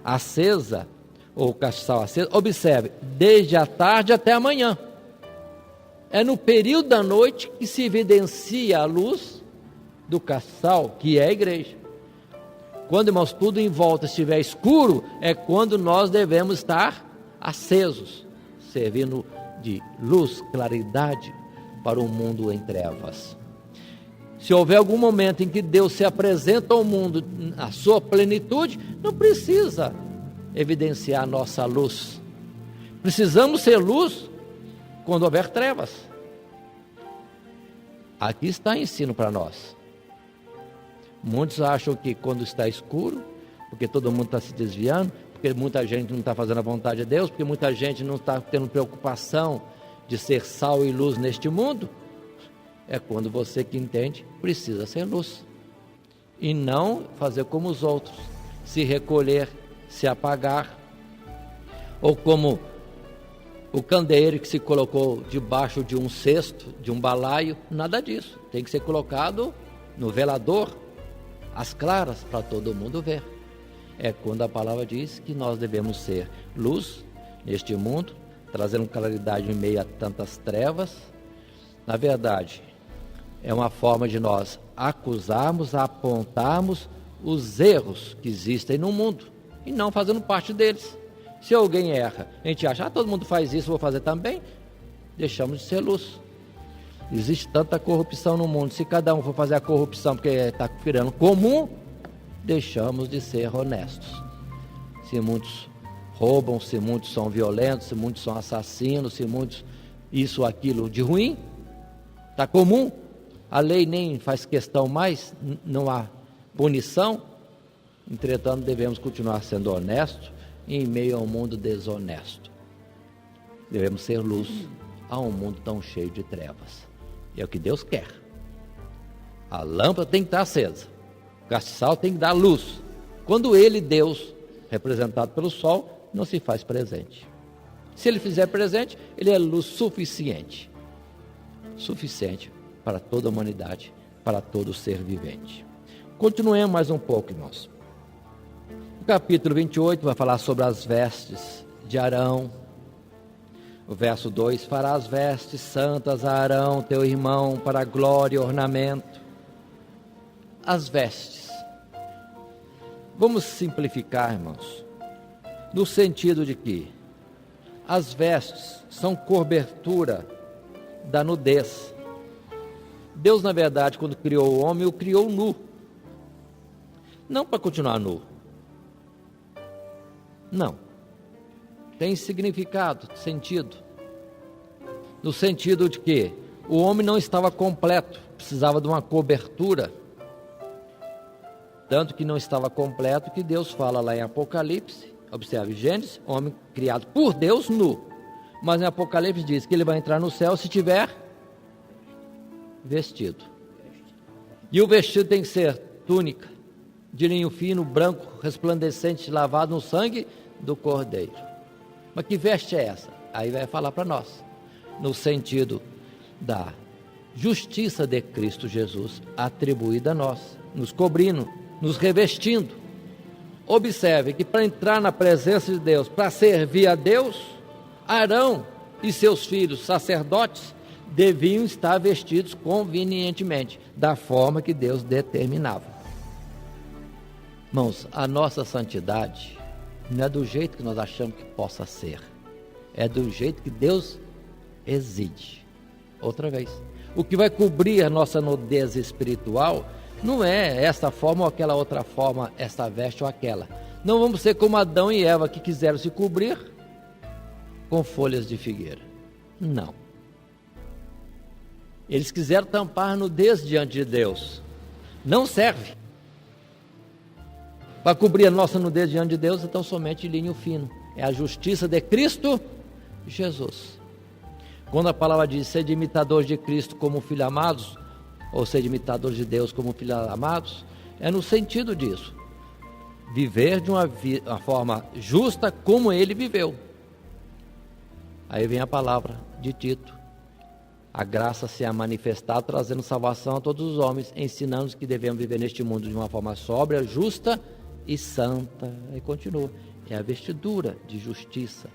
acesa, ou castiçal aceso, observe, desde a tarde até a manhã. É no período da noite que se evidencia a luz do castiçal, que é a igreja. Quando, irmãos, tudo em volta estiver escuro, é quando nós devemos estar acesos, servindo de luz, claridade para um mundo em trevas. Se houver algum momento em que Deus se apresenta ao mundo na sua plenitude, não precisa evidenciar a nossa luz. Precisamos ser luz quando houver trevas. Aqui está ensino para nós. Muitos acham que quando está escuro, porque todo mundo está se desviando, porque muita gente não está fazendo a vontade de Deus, porque muita gente não está tendo preocupação de ser sal e luz neste mundo, é quando você que entende precisa ser luz. E não fazer como os outros, se recolher, se apagar, ou como o candeeiro que se colocou debaixo de um cesto, de um balaio, nada disso. Tem que ser colocado no velador, às claras, para todo mundo ver. É quando a palavra diz que nós devemos ser luz neste mundo, trazendo claridade em meio a tantas trevas. Na verdade, é uma forma de nós acusarmos, apontarmos os erros que existem no mundo e não fazendo parte deles. Se alguém erra, a gente acha, todo mundo faz isso, vou fazer também, deixamos de ser luz. Existe tanta corrupção no mundo, se cada um for fazer a corrupção porque está virando comum, deixamos de ser honestos. Se muitos roubam, se muitos são violentos, se muitos são assassinos, se muitos isso ou aquilo de ruim, está comum, a lei nem faz questão mais, não há punição. Entretanto, devemos continuar sendo honestos em meio a um mundo desonesto. Devemos ser luz a um mundo tão cheio de trevas. É o que Deus quer. A lâmpada tem que estar acesa, o castiçal tem que dar luz. Quando ele, Deus, representado pelo sol, não se faz presente. Se ele fizer presente, ele é luz suficiente para toda a humanidade, para todo ser vivente. Continuemos mais um pouco, irmãos. O capítulo 28 vai falar sobre as vestes de Arão. O verso 2, farás vestes santas a Arão, teu irmão, para glória e ornamento. As vestes. Vamos simplificar, irmãos, no sentido de que as vestes são cobertura da nudez. Deus, na verdade, quando criou o homem, o criou nu. Não para continuar nu. Não. Tem significado, sentido. no sentido de que o homem não estava completo, precisava de uma cobertura, tanto que não estava completo que Deus fala lá em Apocalipse, observe, Gênesis, homem criado por Deus nu, mas em Apocalipse diz que ele vai entrar no céu se tiver vestido, e o vestido tem que ser túnica, de linho fino, branco, resplandecente, lavado no sangue do Cordeiro. Mas que veste é essa? Aí vai falar para nós, no sentido da justiça de Cristo Jesus atribuída a nós, nos cobrindo, nos revestindo. Observe que para entrar na presença de Deus, para servir a Deus, Arão e seus filhos sacerdotes deviam estar vestidos convenientemente, da forma que Deus determinava. Irmãos, a nossa santidade não é do jeito que nós achamos que possa ser, é do jeito que Deus exige. Outra vez, o que vai cobrir a nossa nudez espiritual não é esta forma ou aquela outra forma, esta veste ou aquela. Não vamos ser como Adão e Eva, que quiseram se cobrir com folhas de figueira. Não. Eles quiseram tampar a nudez diante de Deus. Não serve. Para cobrir a nossa nudez diante de Deus, então somente linho fino. É a justiça de Cristo Jesus. Quando a palavra diz ser imitadores de Cristo como filhos amados, ou ser imitadores de Deus como filhos amados, é no sentido disso. Viver de uma forma justa como ele viveu. Aí vem a palavra de Tito. A graça se é manifestada, trazendo salvação a todos os homens, ensinando-nos que devemos viver neste mundo de uma forma sóbria, justa e santa. Aí continua. É a vestidura de justiça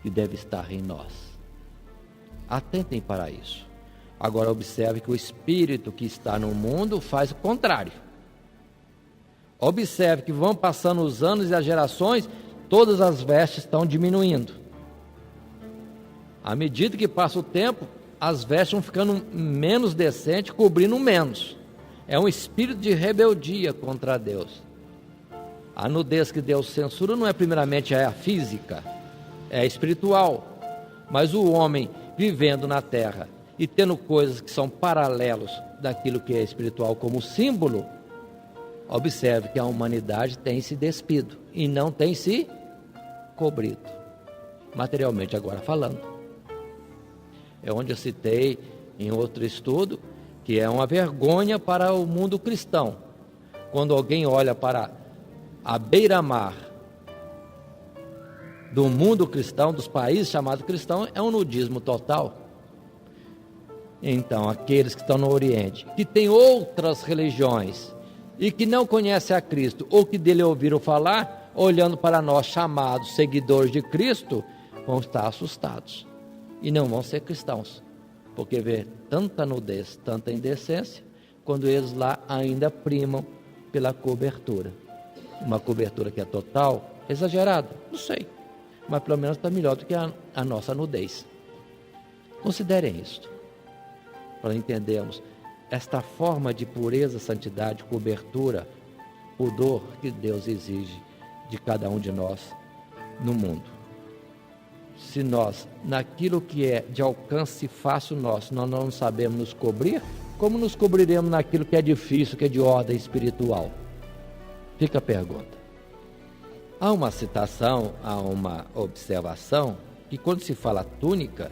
que deve estar em nós. Atentem para isso. Agora observe que o espírito que está no mundo faz o contrário. Observe que vão passando os anos e as gerações, todas as vestes estão diminuindo. À medida que passa o tempo, as vestes vão ficando menos decentes, cobrindo menos. É um espírito de rebeldia contra Deus. A nudez que Deus censura não é primeiramente a física, é espiritual. Mas o homem vivendo na terra e tendo coisas que são paralelos daquilo que é espiritual como símbolo, observe que a humanidade tem se despido e não tem se cobrido, materialmente agora falando. É onde eu citei em outro estudo que é uma vergonha para o mundo cristão, quando alguém olha para a beira-mar do mundo cristão, dos países chamados cristãos, é um nudismo total. Então, aqueles que estão no Oriente, que têm outras religiões e que não conhecem a Cristo, ou que dele ouviram falar, olhando para nós chamados seguidores de Cristo, vão estar assustados e não vão ser cristãos, porque vê tanta nudez, tanta indecência, quando eles lá ainda primam pela cobertura. Uma cobertura que é total, exagerada, não sei, mas pelo menos está melhor do que a nossa nudez. Considerem isto, para entendermos esta forma de pureza, santidade, cobertura, pudor que Deus exige de cada um de nós no mundo. Se nós, naquilo que é de alcance fácil nosso, nós não sabemos nos cobrir, como nos cobriremos naquilo que é difícil, que é de ordem espiritual? Fica a pergunta. Há uma citação, há uma observação, que quando se fala túnica,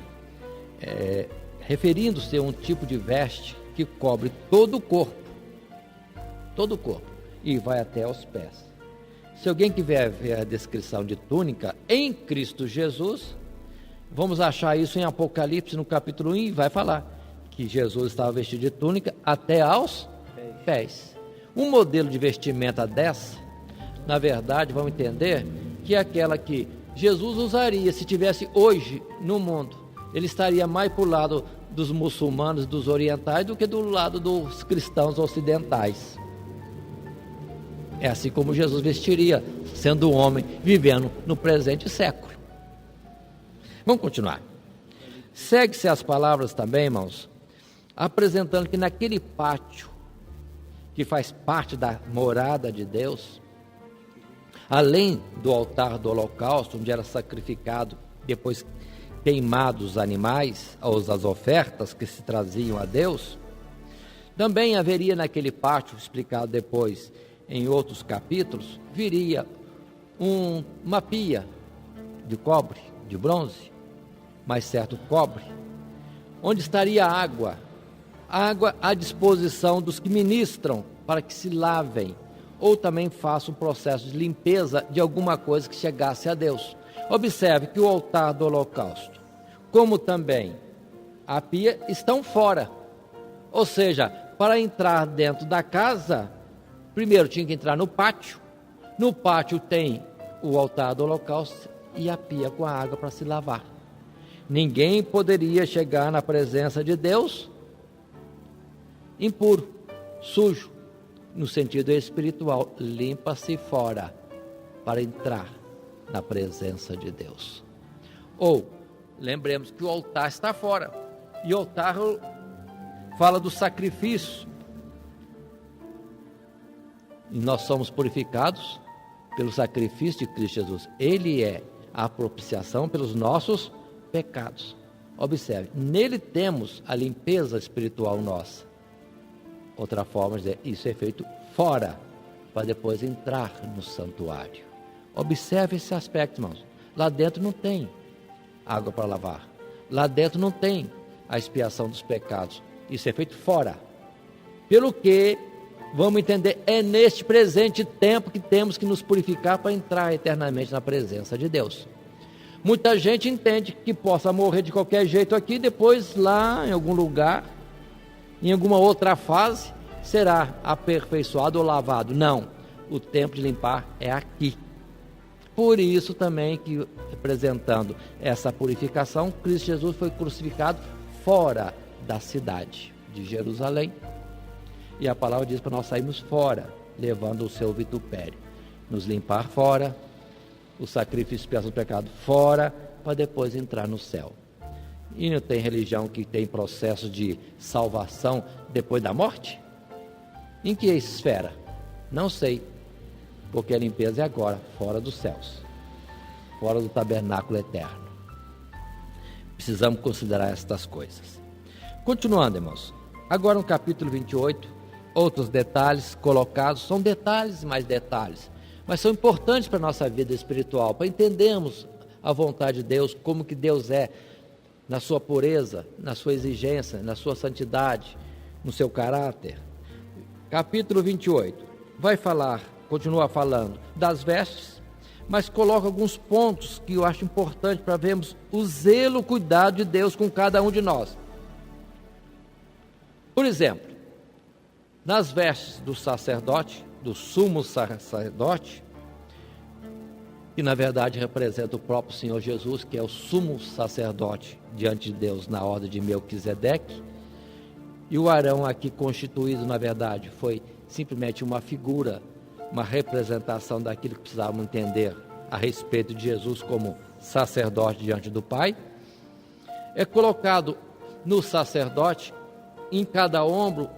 referindo-se a um tipo de veste que cobre todo o corpo, e vai até aos pés. Se alguém quiser ver a descrição de túnica em Cristo Jesus, vamos achar isso em Apocalipse, no capítulo 1, e vai falar que Jesus estava vestido de túnica até aos pés. Um modelo de vestimenta dessa, na verdade, vamos entender que é aquela que Jesus usaria se tivesse hoje no mundo. Ele estaria mais para o lado dos muçulmanos, dos orientais, do que do lado dos cristãos ocidentais. É assim como Jesus vestiria, sendo homem, vivendo no presente século. Vamos continuar. Segue-se as palavras também, irmãos, apresentando que naquele pátio, que faz parte da morada de Deus, além do altar do holocausto, onde era sacrificado, depois queimados animais, ou as ofertas que se traziam a Deus, também haveria naquele pátio, explicado depois em outros capítulos, viria uma pia de cobre, de bronze, mais certo cobre, onde estaria água à disposição dos que ministram para que se lavem ou também façam um processo de limpeza de alguma coisa que chegasse a Deus. Observe que o altar do holocausto, como também a pia, estão fora. Ou seja, para entrar dentro da casa, primeiro tinha que entrar no pátio. No pátio tem o altar do holocausto e a pia com a água para se lavar. Ninguém poderia chegar na presença de Deus impuro, sujo, no sentido espiritual. Limpa-se fora para entrar na presença de Deus. Ou, lembremos que o altar está fora, e o altar fala do sacrifício. E nós somos purificados pelo sacrifício de Cristo Jesus. Ele é a propiciação pelos nossos pecados. Observe, nele temos a limpeza espiritual nossa. Outra forma de dizer, isso é feito fora, para depois entrar no santuário. Observe esse aspecto, irmãos. Lá dentro não tem água para lavar. Lá dentro não tem a expiação dos pecados. Isso é feito fora. Pelo que, vamos entender, é neste presente tempo que temos que nos purificar para entrar eternamente na presença de Deus. Muita gente entende que possa morrer de qualquer jeito aqui, depois lá em algum lugar, em alguma outra fase, será aperfeiçoado ou lavado. Não, o tempo de limpar é aqui. Por isso também que, representando essa purificação, Cristo Jesus foi crucificado fora da cidade de Jerusalém. E a palavra diz para nós sairmos fora, levando o seu vitupério. Nos limpar fora, o sacrifício de expiação do pecado fora, para depois entrar no céu. E não tem religião que tem processo de salvação depois da morte? Em que esfera? Não sei, porque a limpeza é agora, fora dos céus, fora do tabernáculo eterno. Precisamos considerar estas coisas. Continuando, irmãos, agora no capítulo 28, outros detalhes colocados, são detalhes e mais detalhes, mas são importantes para a nossa vida espiritual, para entendermos a vontade de Deus, como que Deus é, na sua pureza, na sua exigência, na sua santidade, no seu caráter. Capítulo 28, vai falar, continua falando das vestes, mas coloca alguns pontos que eu acho importante para vermos o zelo, o cuidado de Deus com cada um de nós. Por exemplo, nas vestes do sacerdote, do sumo sacerdote, que na verdade representa o próprio Senhor Jesus, que é o sumo sacerdote diante de Deus na ordem de Melquisedeque, e o Arão aqui constituído, na verdade, foi simplesmente uma figura, uma representação daquilo que precisávamos entender a respeito de Jesus como sacerdote diante do Pai. É colocado no sacerdote, em cada ombro,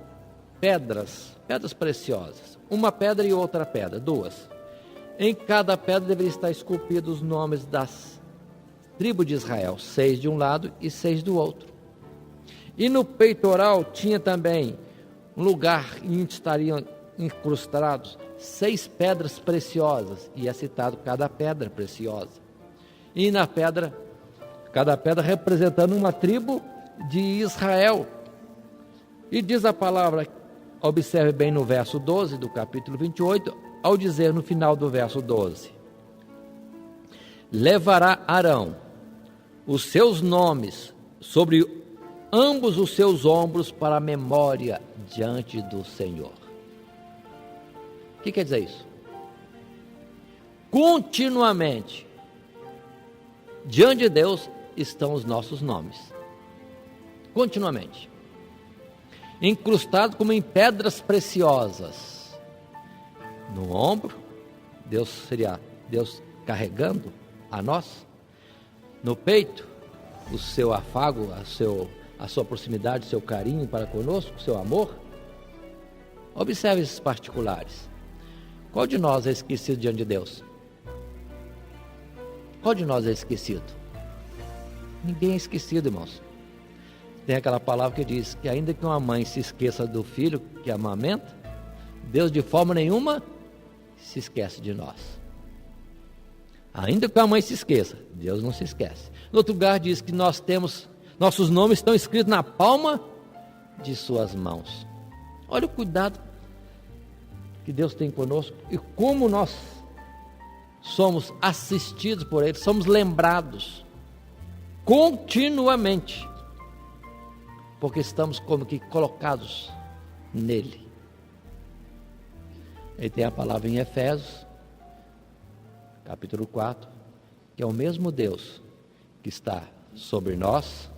pedras preciosas, uma pedra e outra pedra, duas. Em cada pedra deveria estar esculpidos os nomes das tribos de Israel, 6 de um lado e 6 do outro. E no peitoral tinha também um lugar onde estariam incrustados 6 pedras preciosas, e é citado cada pedra preciosa. E na pedra, cada pedra representando uma tribo de Israel. E diz a palavra, observe bem no verso 12 do capítulo 28, ao dizer no final do verso 12: levará Arão os seus nomes sobre ambos os seus ombros para a memória diante do Senhor. O que quer dizer isso? Continuamente, diante de Deus estão os nossos nomes. Continuamente. Incrustados como em pedras preciosas. No ombro, Deus seria Deus carregando a nós. No peito, o seu afago, a sua proximidade, o seu carinho para conosco, o seu amor. Observe esses particulares. Qual de nós é esquecido diante de Deus? Qual de nós é esquecido? Ninguém é esquecido, irmãos. Tem aquela palavra que diz que ainda que uma mãe se esqueça do filho que amamenta, Deus de forma nenhuma se esquece de nós. Ainda que a mãe se esqueça, Deus não se esquece. No outro lugar diz que nossos nomes estão escritos na palma de suas mãos. Olha o cuidado que Deus tem conosco e como nós somos assistidos por Ele, somos lembrados continuamente, porque estamos como que colocados nele. Ele tem a palavra em Efésios, capítulo 4, que é o mesmo Deus que está sobre nós,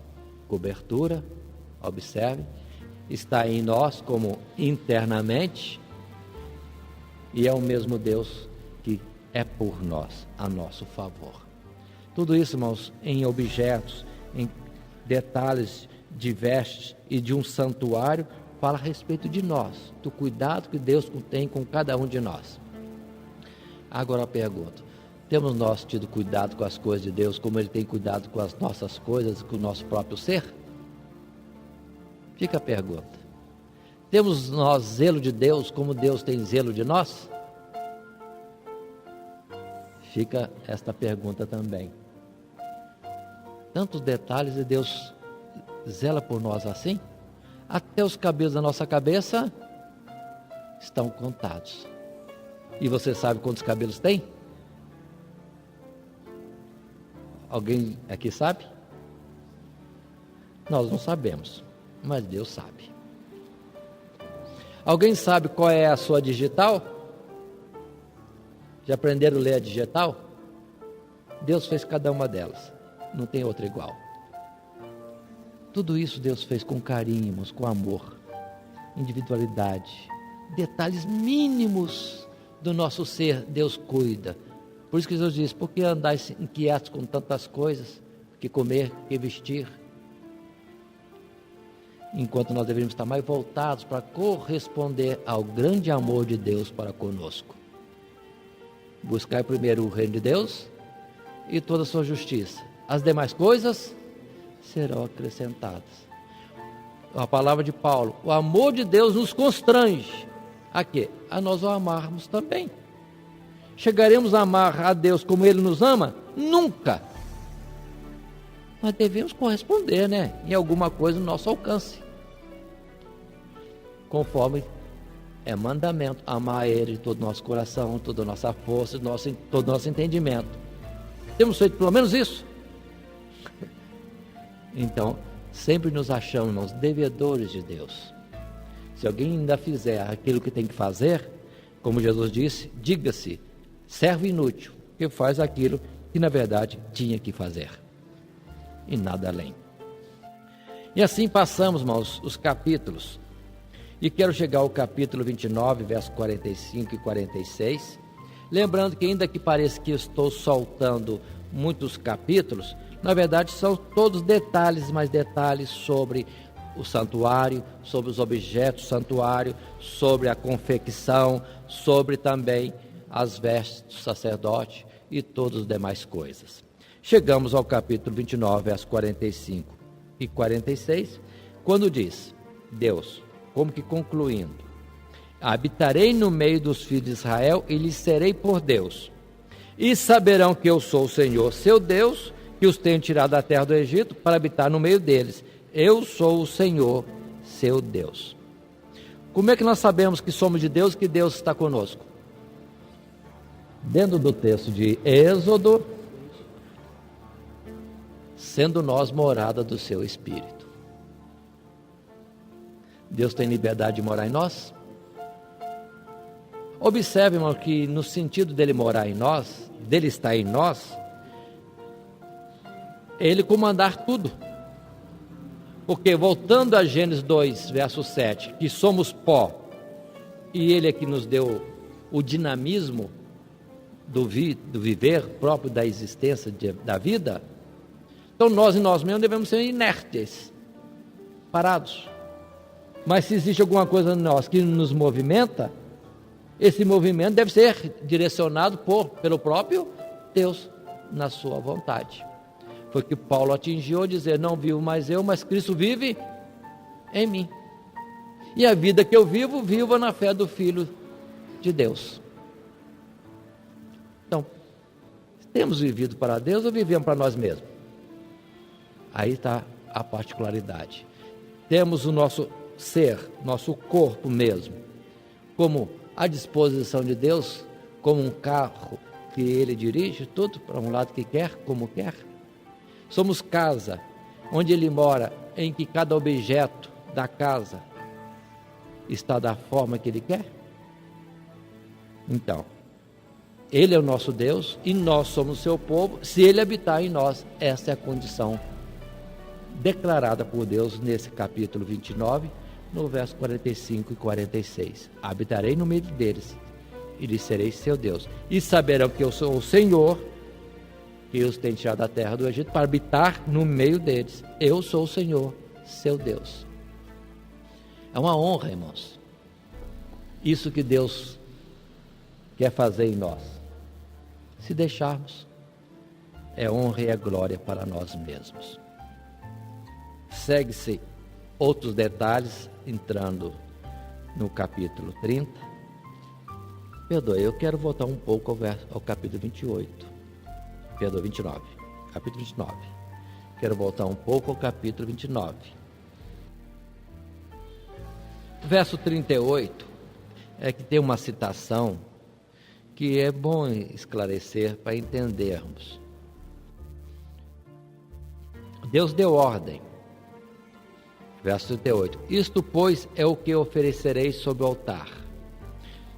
cobertura, observe, está em nós como internamente, e é o mesmo Deus que é por nós, a nosso favor. Tudo isso, irmãos, em objetos, em detalhes de vestes e de um santuário, fala a respeito de nós, do cuidado que Deus tem com cada um de nós. Agora a pergunta: temos nós tido cuidado com as coisas de Deus como Ele tem cuidado com as nossas coisas, com o nosso próprio ser? Fica a pergunta. Temos nós zelo de Deus como Deus tem zelo de nós? Fica esta pergunta também. Tantos detalhes e Deus zela por nós assim? Até os cabelos da nossa cabeça estão contados. E você sabe quantos cabelos tem? Alguém aqui sabe? Nós não sabemos, mas Deus sabe. Alguém sabe qual é a sua digital? Já aprenderam a ler a digital? Deus fez cada uma delas, não tem outra igual. Tudo isso Deus fez com carinho, irmãos, com amor, individualidade, detalhes mínimos do nosso ser, Deus cuida. Por isso que Jesus diz: por que andais inquietos com tantas coisas, que comer, que vestir? Enquanto nós deveríamos estar mais voltados para corresponder ao grande amor de Deus para conosco. Buscai primeiro o reino de Deus e toda a sua justiça. As demais coisas serão acrescentadas. A palavra de Paulo: o amor de Deus nos constrange a quê? A nós o amarmos também. Chegaremos a amar a Deus como Ele nos ama? Nunca. Mas devemos corresponder, né? Em alguma coisa no nosso alcance. Conforme é mandamento, amar Ele de todo o nosso coração, toda a nossa força, todo o nosso entendimento. Temos feito pelo menos isso? Então, sempre nos achamos, irmãos, devedores de Deus. Se alguém ainda fizer aquilo que tem que fazer, como Jesus disse, diga-se servo inútil, que faz aquilo que na verdade tinha que fazer, e nada além. E assim passamos, irmãos, os capítulos, e quero chegar ao capítulo 29, versos 45 e 46, lembrando que ainda que pareça que estou soltando muitos capítulos, na verdade são todos detalhes, mais detalhes sobre o santuário, sobre os objetos do santuário, sobre a confecção, sobre também as vestes do sacerdote e todas as demais coisas. Chegamos ao capítulo 29, versos 45 e 46, quando diz Deus, como que concluindo: habitarei no meio dos filhos de Israel e lhes serei por Deus, e saberão que eu sou o Senhor, seu Deus, que os tenho tirado da terra do Egito para habitar no meio deles. Eu sou o Senhor, seu Deus. Como é que nós sabemos que somos de Deus, que Deus está conosco? Dentro do texto de Êxodo, sendo nós morada do seu Espírito. Deus tem liberdade de morar em nós? Observe, irmão, que no sentido dele morar em nós, dele estar em nós, ele comandar tudo. Porque voltando a Gênesis 2, verso 7, que somos pó, e ele é que nos deu o dinamismo do viver próprio da existência da vida, então nós em nós mesmos devemos ser inertes, parados. Mas se existe alguma coisa em nós que nos movimenta, esse movimento deve ser direcionado pelo próprio Deus, na sua vontade. Foi que Paulo atingiu, dizer: não vivo mais eu, mas Cristo vive em mim. E a vida que eu vivo, vivo na fé do Filho de Deus. Então, temos vivido para Deus ou vivemos para nós mesmos? Aí está a particularidade. Temos o nosso ser, nosso corpo mesmo, como à disposição de Deus, como um carro que Ele dirige, tudo para um lado que quer, como quer. Somos casa, onde Ele mora, em que cada objeto da casa está da forma que Ele quer. Então, Ele é o nosso Deus e nós somos o seu povo. Se Ele habitar em nós, essa é a condição declarada por Deus nesse capítulo 29, no verso 45 e 46. Habitarei no meio deles e lhes serei seu Deus. E saberão que eu sou o Senhor, que os tenho tirado da terra do Egito para habitar no meio deles. Eu sou o Senhor, seu Deus. É uma honra, irmãos. Isso que Deus quer fazer em nós. Se deixarmos, é honra e é glória para nós mesmos. Segue-se outros detalhes, entrando no capítulo 30. Perdoe, eu quero voltar um pouco ao capítulo 28. Perdoe, 29. Capítulo 29. Quero voltar um pouco ao capítulo 29. Verso 38 é que tem uma citação que é bom esclarecer para entendermos. Deus deu ordem. Verso 38. Isto, pois, é o que oferecereis sobre o altar: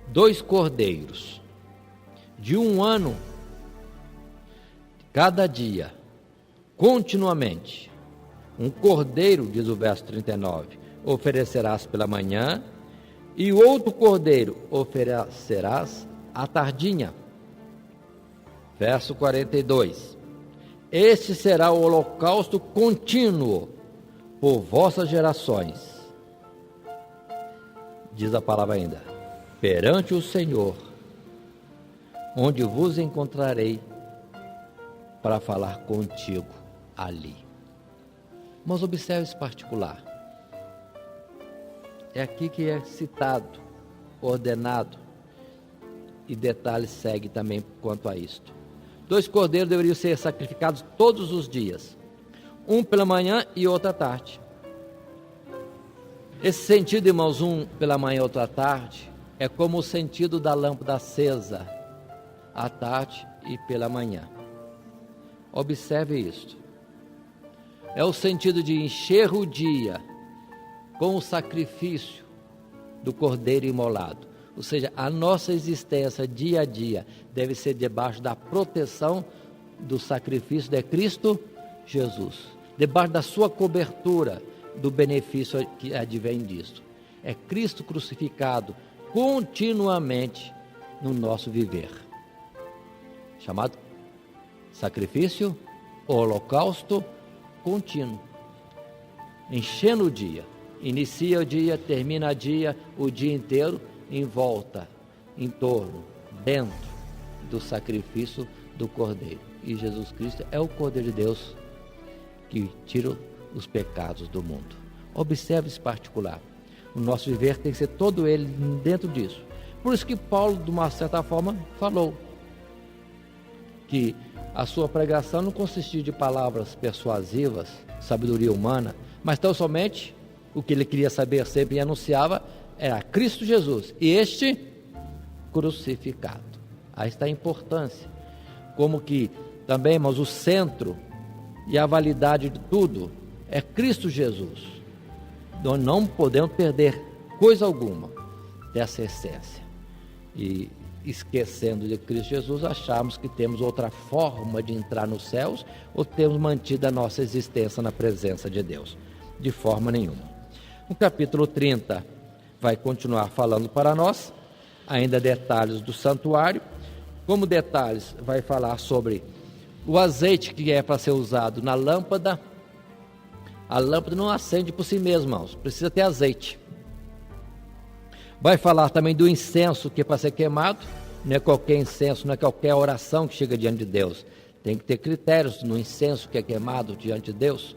2 cordeiros, de 1 ano, cada dia, continuamente. Um cordeiro, diz o verso 39, oferecerás pela manhã, e o outro cordeiro oferecerás à tardinha. Verso 42. Este será o holocausto contínuo por vossas gerações. Diz a palavra ainda: perante o Senhor, onde vos encontrarei para falar contigo ali. Mas observe esse particular. É aqui que é citado, ordenado, e detalhes segue também quanto a isto. 2 cordeiros deveriam ser sacrificados todos os dias, um pela manhã e outro à tarde. Esse sentido, irmãos, um pela manhã e outro à tarde, é como o sentido da lâmpada acesa à tarde e pela manhã. Observe isto. É o sentido de encher o dia com o sacrifício do cordeiro imolado. Ou seja, a nossa existência dia a dia deve ser debaixo da proteção do sacrifício de Cristo Jesus, debaixo da sua cobertura do benefício que advém disso. É Cristo crucificado continuamente no nosso viver, chamado sacrifício, holocausto contínuo, enchendo o dia, inicia o dia, termina o dia inteiro em volta, em torno, dentro do sacrifício do Cordeiro. E Jesus Cristo é o Cordeiro de Deus que tira os pecados do mundo. Observe esse particular. O nosso viver tem que ser todo ele dentro disso. Por isso que Paulo, de uma certa forma, falou que a sua pregação não consistia de palavras persuasivas, sabedoria humana, mas tão somente o que ele queria saber sempre e anunciava era Cristo Jesus e este crucificado. Aí está a importância. Como que também, mas o centro e a validade de tudo é Cristo Jesus. Nós não podemos perder coisa alguma dessa essência. E esquecendo de Cristo Jesus, achamos que temos outra forma de entrar nos céus ou temos mantido a nossa existência na presença de Deus. De forma nenhuma. No capítulo 30, vai continuar falando para nós, ainda detalhes do santuário. Como detalhes, vai falar sobre o azeite que é para ser usado na lâmpada. A lâmpada não acende por si mesma, irmãos, precisa ter azeite. Vai falar também do incenso que é para ser queimado. Não é qualquer incenso, não é qualquer oração que chega diante de Deus. Tem que ter critérios no incenso que é queimado diante de Deus.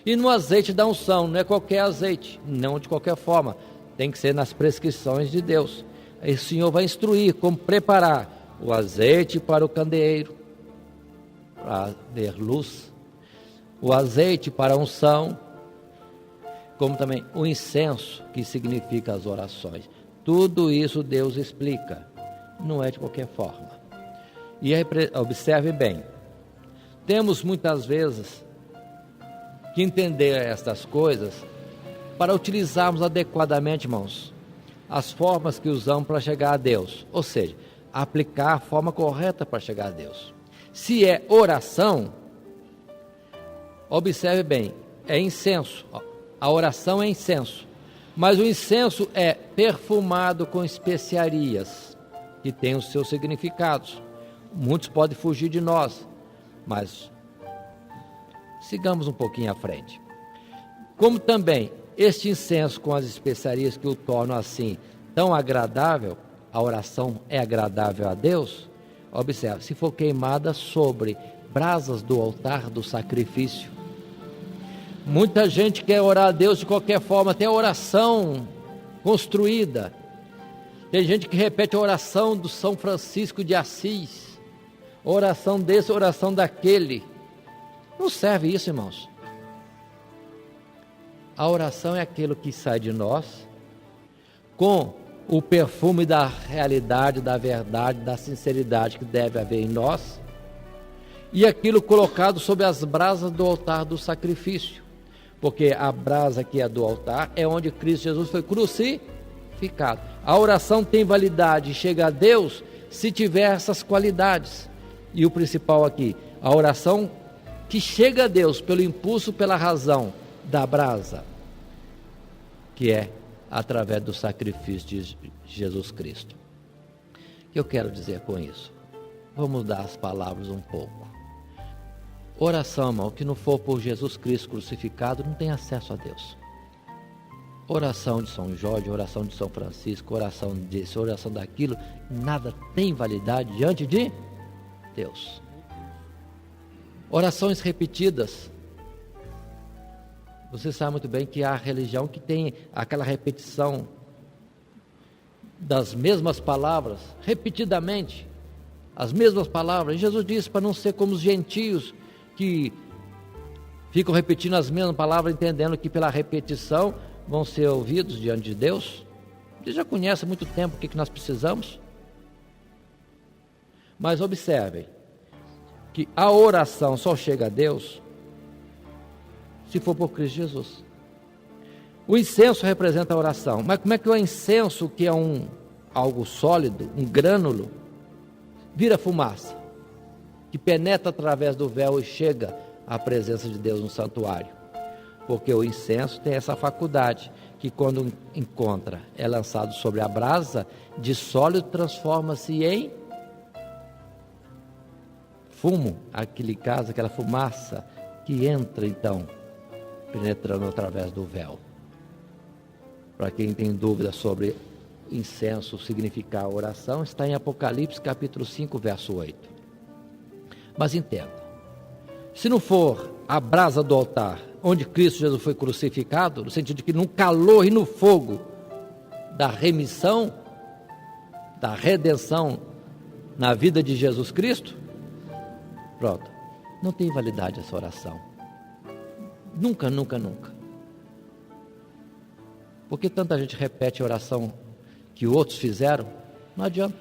E no azeite da unção, não é qualquer azeite, não de qualquer forma. Tem que ser nas prescrições de Deus. Aí o Senhor vai instruir como preparar o azeite para o candeeiro, para ter luz, o azeite para a unção, como também o incenso, que significa as orações. Tudo isso Deus explica, não é de qualquer forma. E aí, observe bem, temos muitas vezes que entender estas coisas para utilizarmos adequadamente, irmãos, as formas que usamos para chegar a Deus, ou seja, aplicar a forma correta para chegar a Deus. Se é oração, observe bem, é incenso, a oração é incenso, mas o incenso é perfumado com especiarias, que tem os seus significados. Muitos podem fugir de nós, mas sigamos um pouquinho à frente. Como também este incenso com as especiarias que o tornam assim tão agradável, a oração é agradável a Deus, observe, se for queimada sobre brasas do altar do sacrifício. Muita gente quer orar a Deus de qualquer forma, até a oração construída. Tem gente que repete a oração do São Francisco de Assis, oração desse, oração daquele. Não serve isso, irmãos. A oração é aquilo que sai de nós com o perfume da realidade, da verdade, da sinceridade que deve haver em nós, e aquilo colocado sobre as brasas do altar do sacrifício, porque a brasa que é do altar é onde Cristo Jesus foi crucificado. A oração tem validade e chega a Deus se tiver essas qualidades. E o principal aqui, a oração que chega a Deus pelo impulso, pela razão da brasa, que é através do sacrifício de Jesus Cristo. O que eu quero dizer com isso? Vamos mudar as palavras um pouco. Oração, irmão, que não for por Jesus Cristo crucificado, não tem acesso a Deus. Oração de São Jorge, oração de São Francisco, oração disso, oração daquilo, nada tem validade diante de Deus. Orações repetidas. Você sabe muito bem que há religião que tem aquela repetição das mesmas palavras, repetidamente, as mesmas palavras. Jesus disse para não ser como os gentios que ficam repetindo as mesmas palavras, entendendo que pela repetição vão ser ouvidos diante de Deus. Você já conhece há muito tempo o que nós precisamos. Mas observem que a oração só chega a Deus se for por Cristo Jesus. O incenso representa a oração, mas como é que o incenso, que é algo sólido, um grânulo, vira fumaça, que penetra através do véu e chega à presença de Deus no santuário? Porque o incenso tem essa faculdade, que quando encontra, é lançado sobre a brasa, de sólido transforma-se em fumo, aquele gás, aquela fumaça que entra então, penetrando através do véu. Para quem tem dúvida sobre incenso significar oração, está em Apocalipse capítulo 5, verso 8. Mas entenda, se não for a brasa do altar, onde Cristo Jesus foi crucificado, no sentido de que no calor e no fogo da remissão, da redenção na vida de Jesus Cristo, pronto, não tem validade essa oração. Nunca, nunca, nunca. Porque tanta gente repete a oração que outros fizeram, não adianta.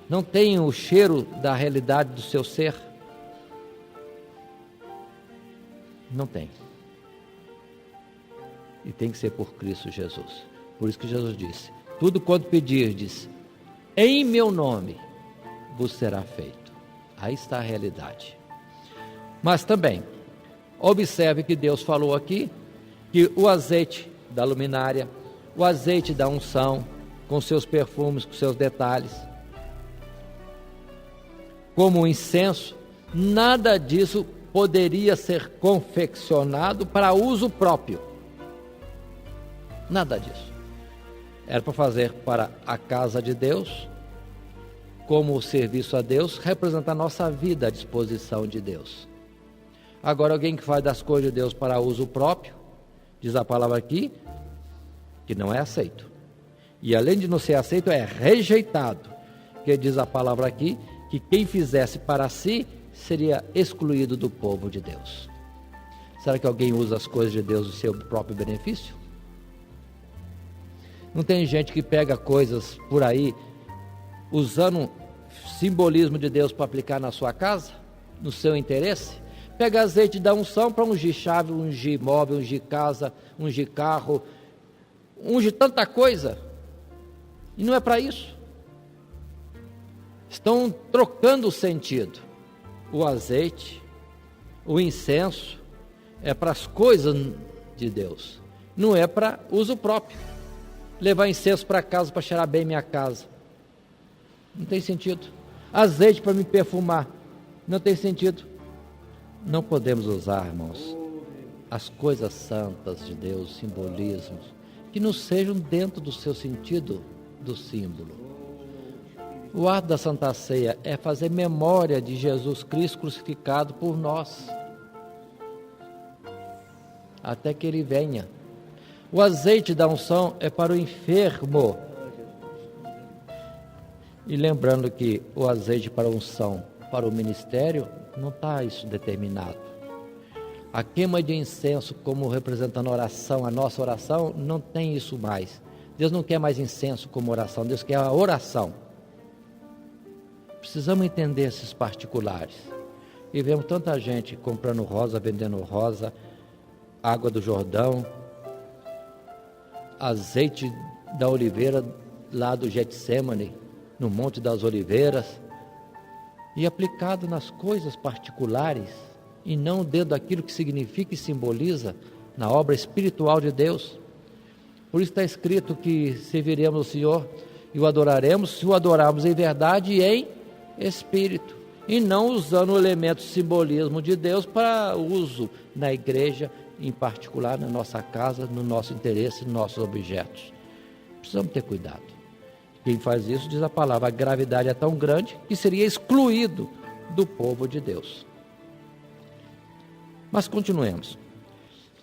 Não tem o cheiro da realidade do seu ser. Não tem. E tem que ser por Cristo Jesus. Por isso que Jesus disse: tudo quanto pedirdes em meu nome vos será feito. Aí está a realidade. Mas também, observe que Deus falou aqui que o azeite da luminária, o azeite da unção, com seus perfumes, com seus detalhes, como o incenso, nada disso poderia ser confeccionado para uso próprio. Nada disso. Era para fazer para a casa de Deus, como o serviço a Deus representa a nossa vida à disposição de Deus. Agora, alguém que faz das coisas de Deus para uso próprio, diz a palavra aqui, que não é aceito. E além de não ser aceito, é rejeitado. Que diz a palavra aqui, que quem fizesse para si, seria excluído do povo de Deus. Será que alguém usa as coisas de Deus do seu próprio benefício? Não tem gente que pega coisas por aí, usando simbolismo de Deus para aplicar na sua casa, no seu interesse? Pega azeite da unção para ungir chave, ungir móvel, ungir casa, ungir carro, ungir tanta coisa, e não é para isso. Estão trocando o sentido. O azeite, o incenso, é para as coisas de Deus, não é para uso próprio. Levar incenso para casa para cheirar bem minha casa, não tem sentido. Azeite para me perfumar, não tem sentido. Não podemos usar, irmãos, as coisas santas de Deus, simbolismos, que não sejam dentro do seu sentido do símbolo. O ato da Santa Ceia é fazer memória de Jesus Cristo crucificado por nós, até que Ele venha. O azeite da unção é para o enfermo. E lembrando que o azeite para a unção, para o ministério, não está isso determinado. A queima de incenso, como representando a oração, a nossa oração, não tem isso mais. Deus não quer mais incenso como oração, Deus quer a oração. Precisamos entender esses particulares. E vemos tanta gente comprando rosa, vendendo rosa, água do Jordão, azeite da oliveira lá do Getsemane, no Monte das Oliveiras, e aplicado nas coisas particulares, e não dentro daquilo que significa e simboliza na obra espiritual de Deus. Por isso está escrito que serviremos o Senhor e o adoraremos, se o adorarmos em verdade e em espírito, e não usando o elemento simbolismo de Deus para uso na igreja, em particular na nossa casa, no nosso interesse, nos nossos objetos. Precisamos ter cuidado. Quem faz isso, diz a palavra, a gravidade é tão grande que seria excluído do povo de Deus. Mas continuemos.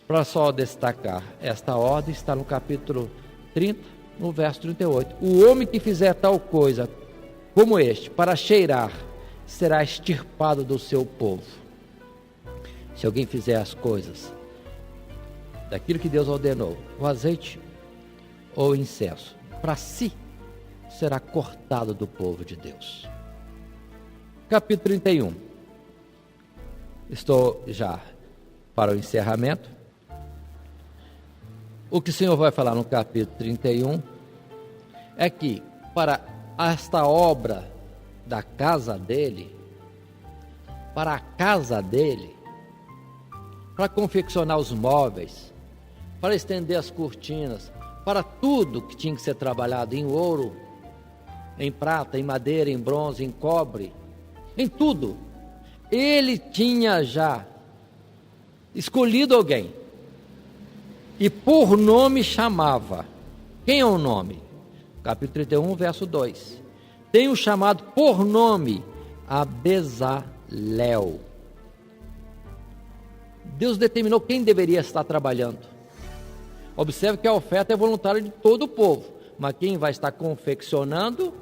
Para só destacar esta ordem, está no capítulo 30, no verso 38. O homem que fizer tal coisa como este, para cheirar, será extirpado do seu povo. Se alguém fizer as coisas daquilo que Deus ordenou, o azeite ou o incenso, para si, será cortado do povo de Deus. Capítulo 31. Estou já para o encerramento. O que o Senhor vai falar no capítulo 31 é que para esta obra da casa dele, para a casa dele, para confeccionar os móveis, para estender as cortinas, para tudo que tinha que ser trabalhado em ouro, em prata, em madeira, em bronze, em cobre, em tudo, ele tinha já escolhido alguém e por nome chamava. Quem é o nome? Capítulo 31, verso 2. Tem o chamado por nome a Bezalel. Deus determinou quem deveria estar trabalhando. Observe que a oferta é voluntária de todo o povo, mas quem vai estar confeccionando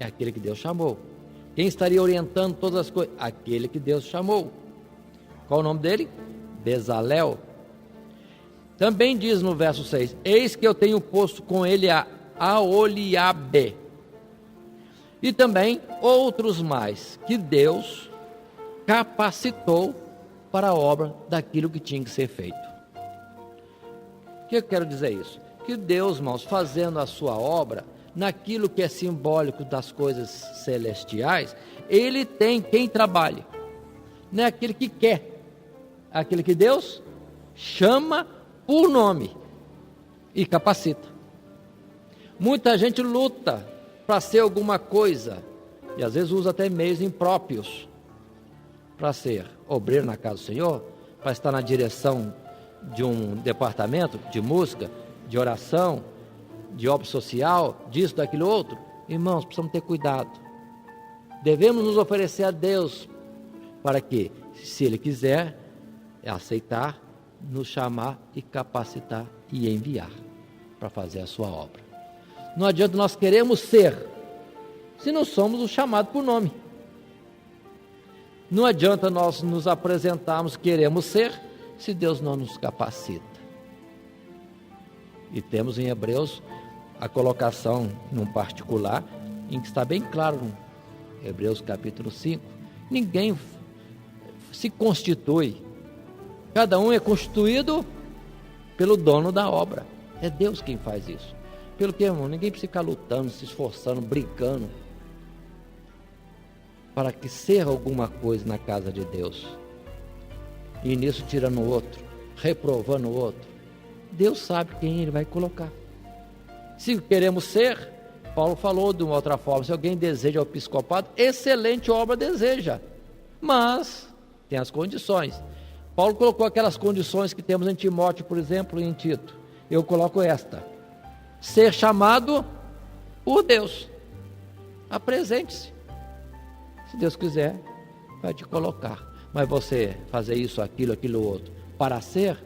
é aquele que Deus chamou. Quem estaria orientando todas as coisas? Aquele que Deus chamou. Qual o nome dele? Bezalel. Também diz no verso 6, eis que eu tenho posto com ele a Aholiabe, e também outros mais, que Deus capacitou para a obra daquilo que tinha que ser feito. O que eu quero dizer isso? Que Deus, irmãos, fazendo a sua obra, naquilo que é simbólico das coisas celestiais, Ele tem quem trabalhe. Não é aquele que quer, é aquele que Deus chama por nome e capacita. Muita gente luta para ser alguma coisa, e às vezes usa até meios impróprios para ser obreiro na casa do Senhor, para estar na direção de um departamento de música, de oração, de obra social, disso, daquilo outro, Irmãos, precisamos ter cuidado. Devemos nos oferecer a Deus para que, se Ele quiser, aceitar, nos chamar e capacitar e enviar para fazer a sua obra. Não adianta nós queremos ser, se não somos o chamado por nome. Não adianta nós nos apresentarmos, queremos ser, se Deus não nos capacita. E temos em Hebreus a colocação num particular, em que está bem claro, Hebreus capítulo 5, ninguém se constitui, cada um é constituído pelo dono da obra, é Deus quem faz isso. Pelo que, irmão, ninguém precisa ficar lutando, se esforçando, brincando, para que ser alguma coisa na casa de Deus, e nisso tirando o outro, reprovando o outro. Deus sabe quem Ele vai colocar. Se queremos ser, Paulo falou de uma outra forma, se alguém deseja o episcopado, excelente obra deseja, mas tem as condições. Paulo colocou aquelas condições que temos em Timóteo, por exemplo, e em Tito. Eu coloco esta: ser chamado por Deus. Apresente-se. Se Deus quiser, vai te colocar. Mas você fazer isso, aquilo outro, para ser,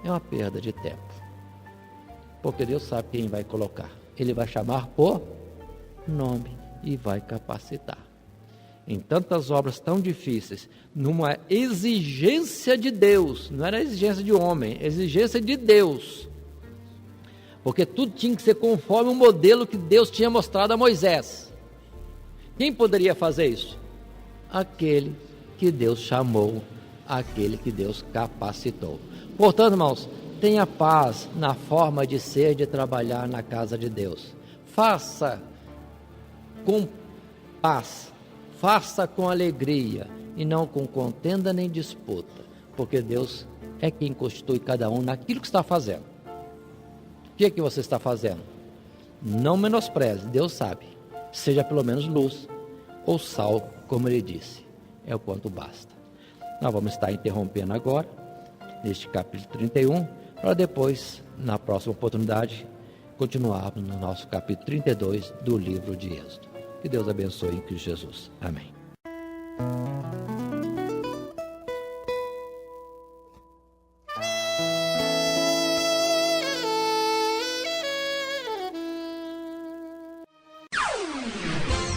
é uma perda de tempo. Porque Deus sabe quem vai colocar. Ele vai chamar por nome e vai capacitar. Em tantas obras tão difíceis, numa exigência de Deus, não era exigência de homem, exigência de Deus. Porque tudo tinha que ser conforme o modelo que Deus tinha mostrado a Moisés. Quem poderia fazer isso? Aquele que Deus chamou, aquele que Deus capacitou. Portanto, irmãos, tenha paz na forma de ser e de trabalhar na casa de Deus. Faça com paz, faça com alegria e não com contenda nem disputa, porque Deus é quem constitui cada um naquilo que está fazendo. O que é que você está fazendo? Não menospreze, Deus sabe. Seja pelo menos luz ou sal, como Ele disse. É o quanto basta. Nós vamos estar interrompendo agora, neste capítulo 31, para depois, na próxima oportunidade, continuarmos no nosso capítulo 32 do livro de Êxodo. Que Deus abençoe em Cristo Jesus. Amém.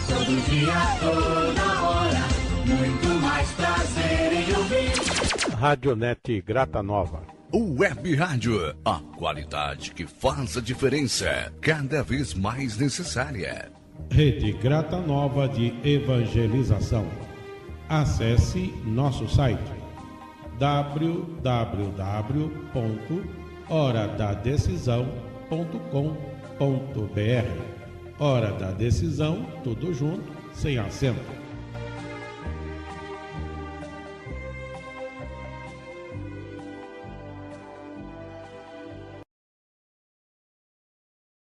Todo dia, toda hora, muito mais prazer em ouvir. Radionete Grata Nova. Web Rádio, a qualidade que faz a diferença, cada vez mais necessária. Rede Grata Nova de Evangelização. Acesse nosso site www.horadadecisão.com.br. Hora da Decisão, tudo junto, sem acento.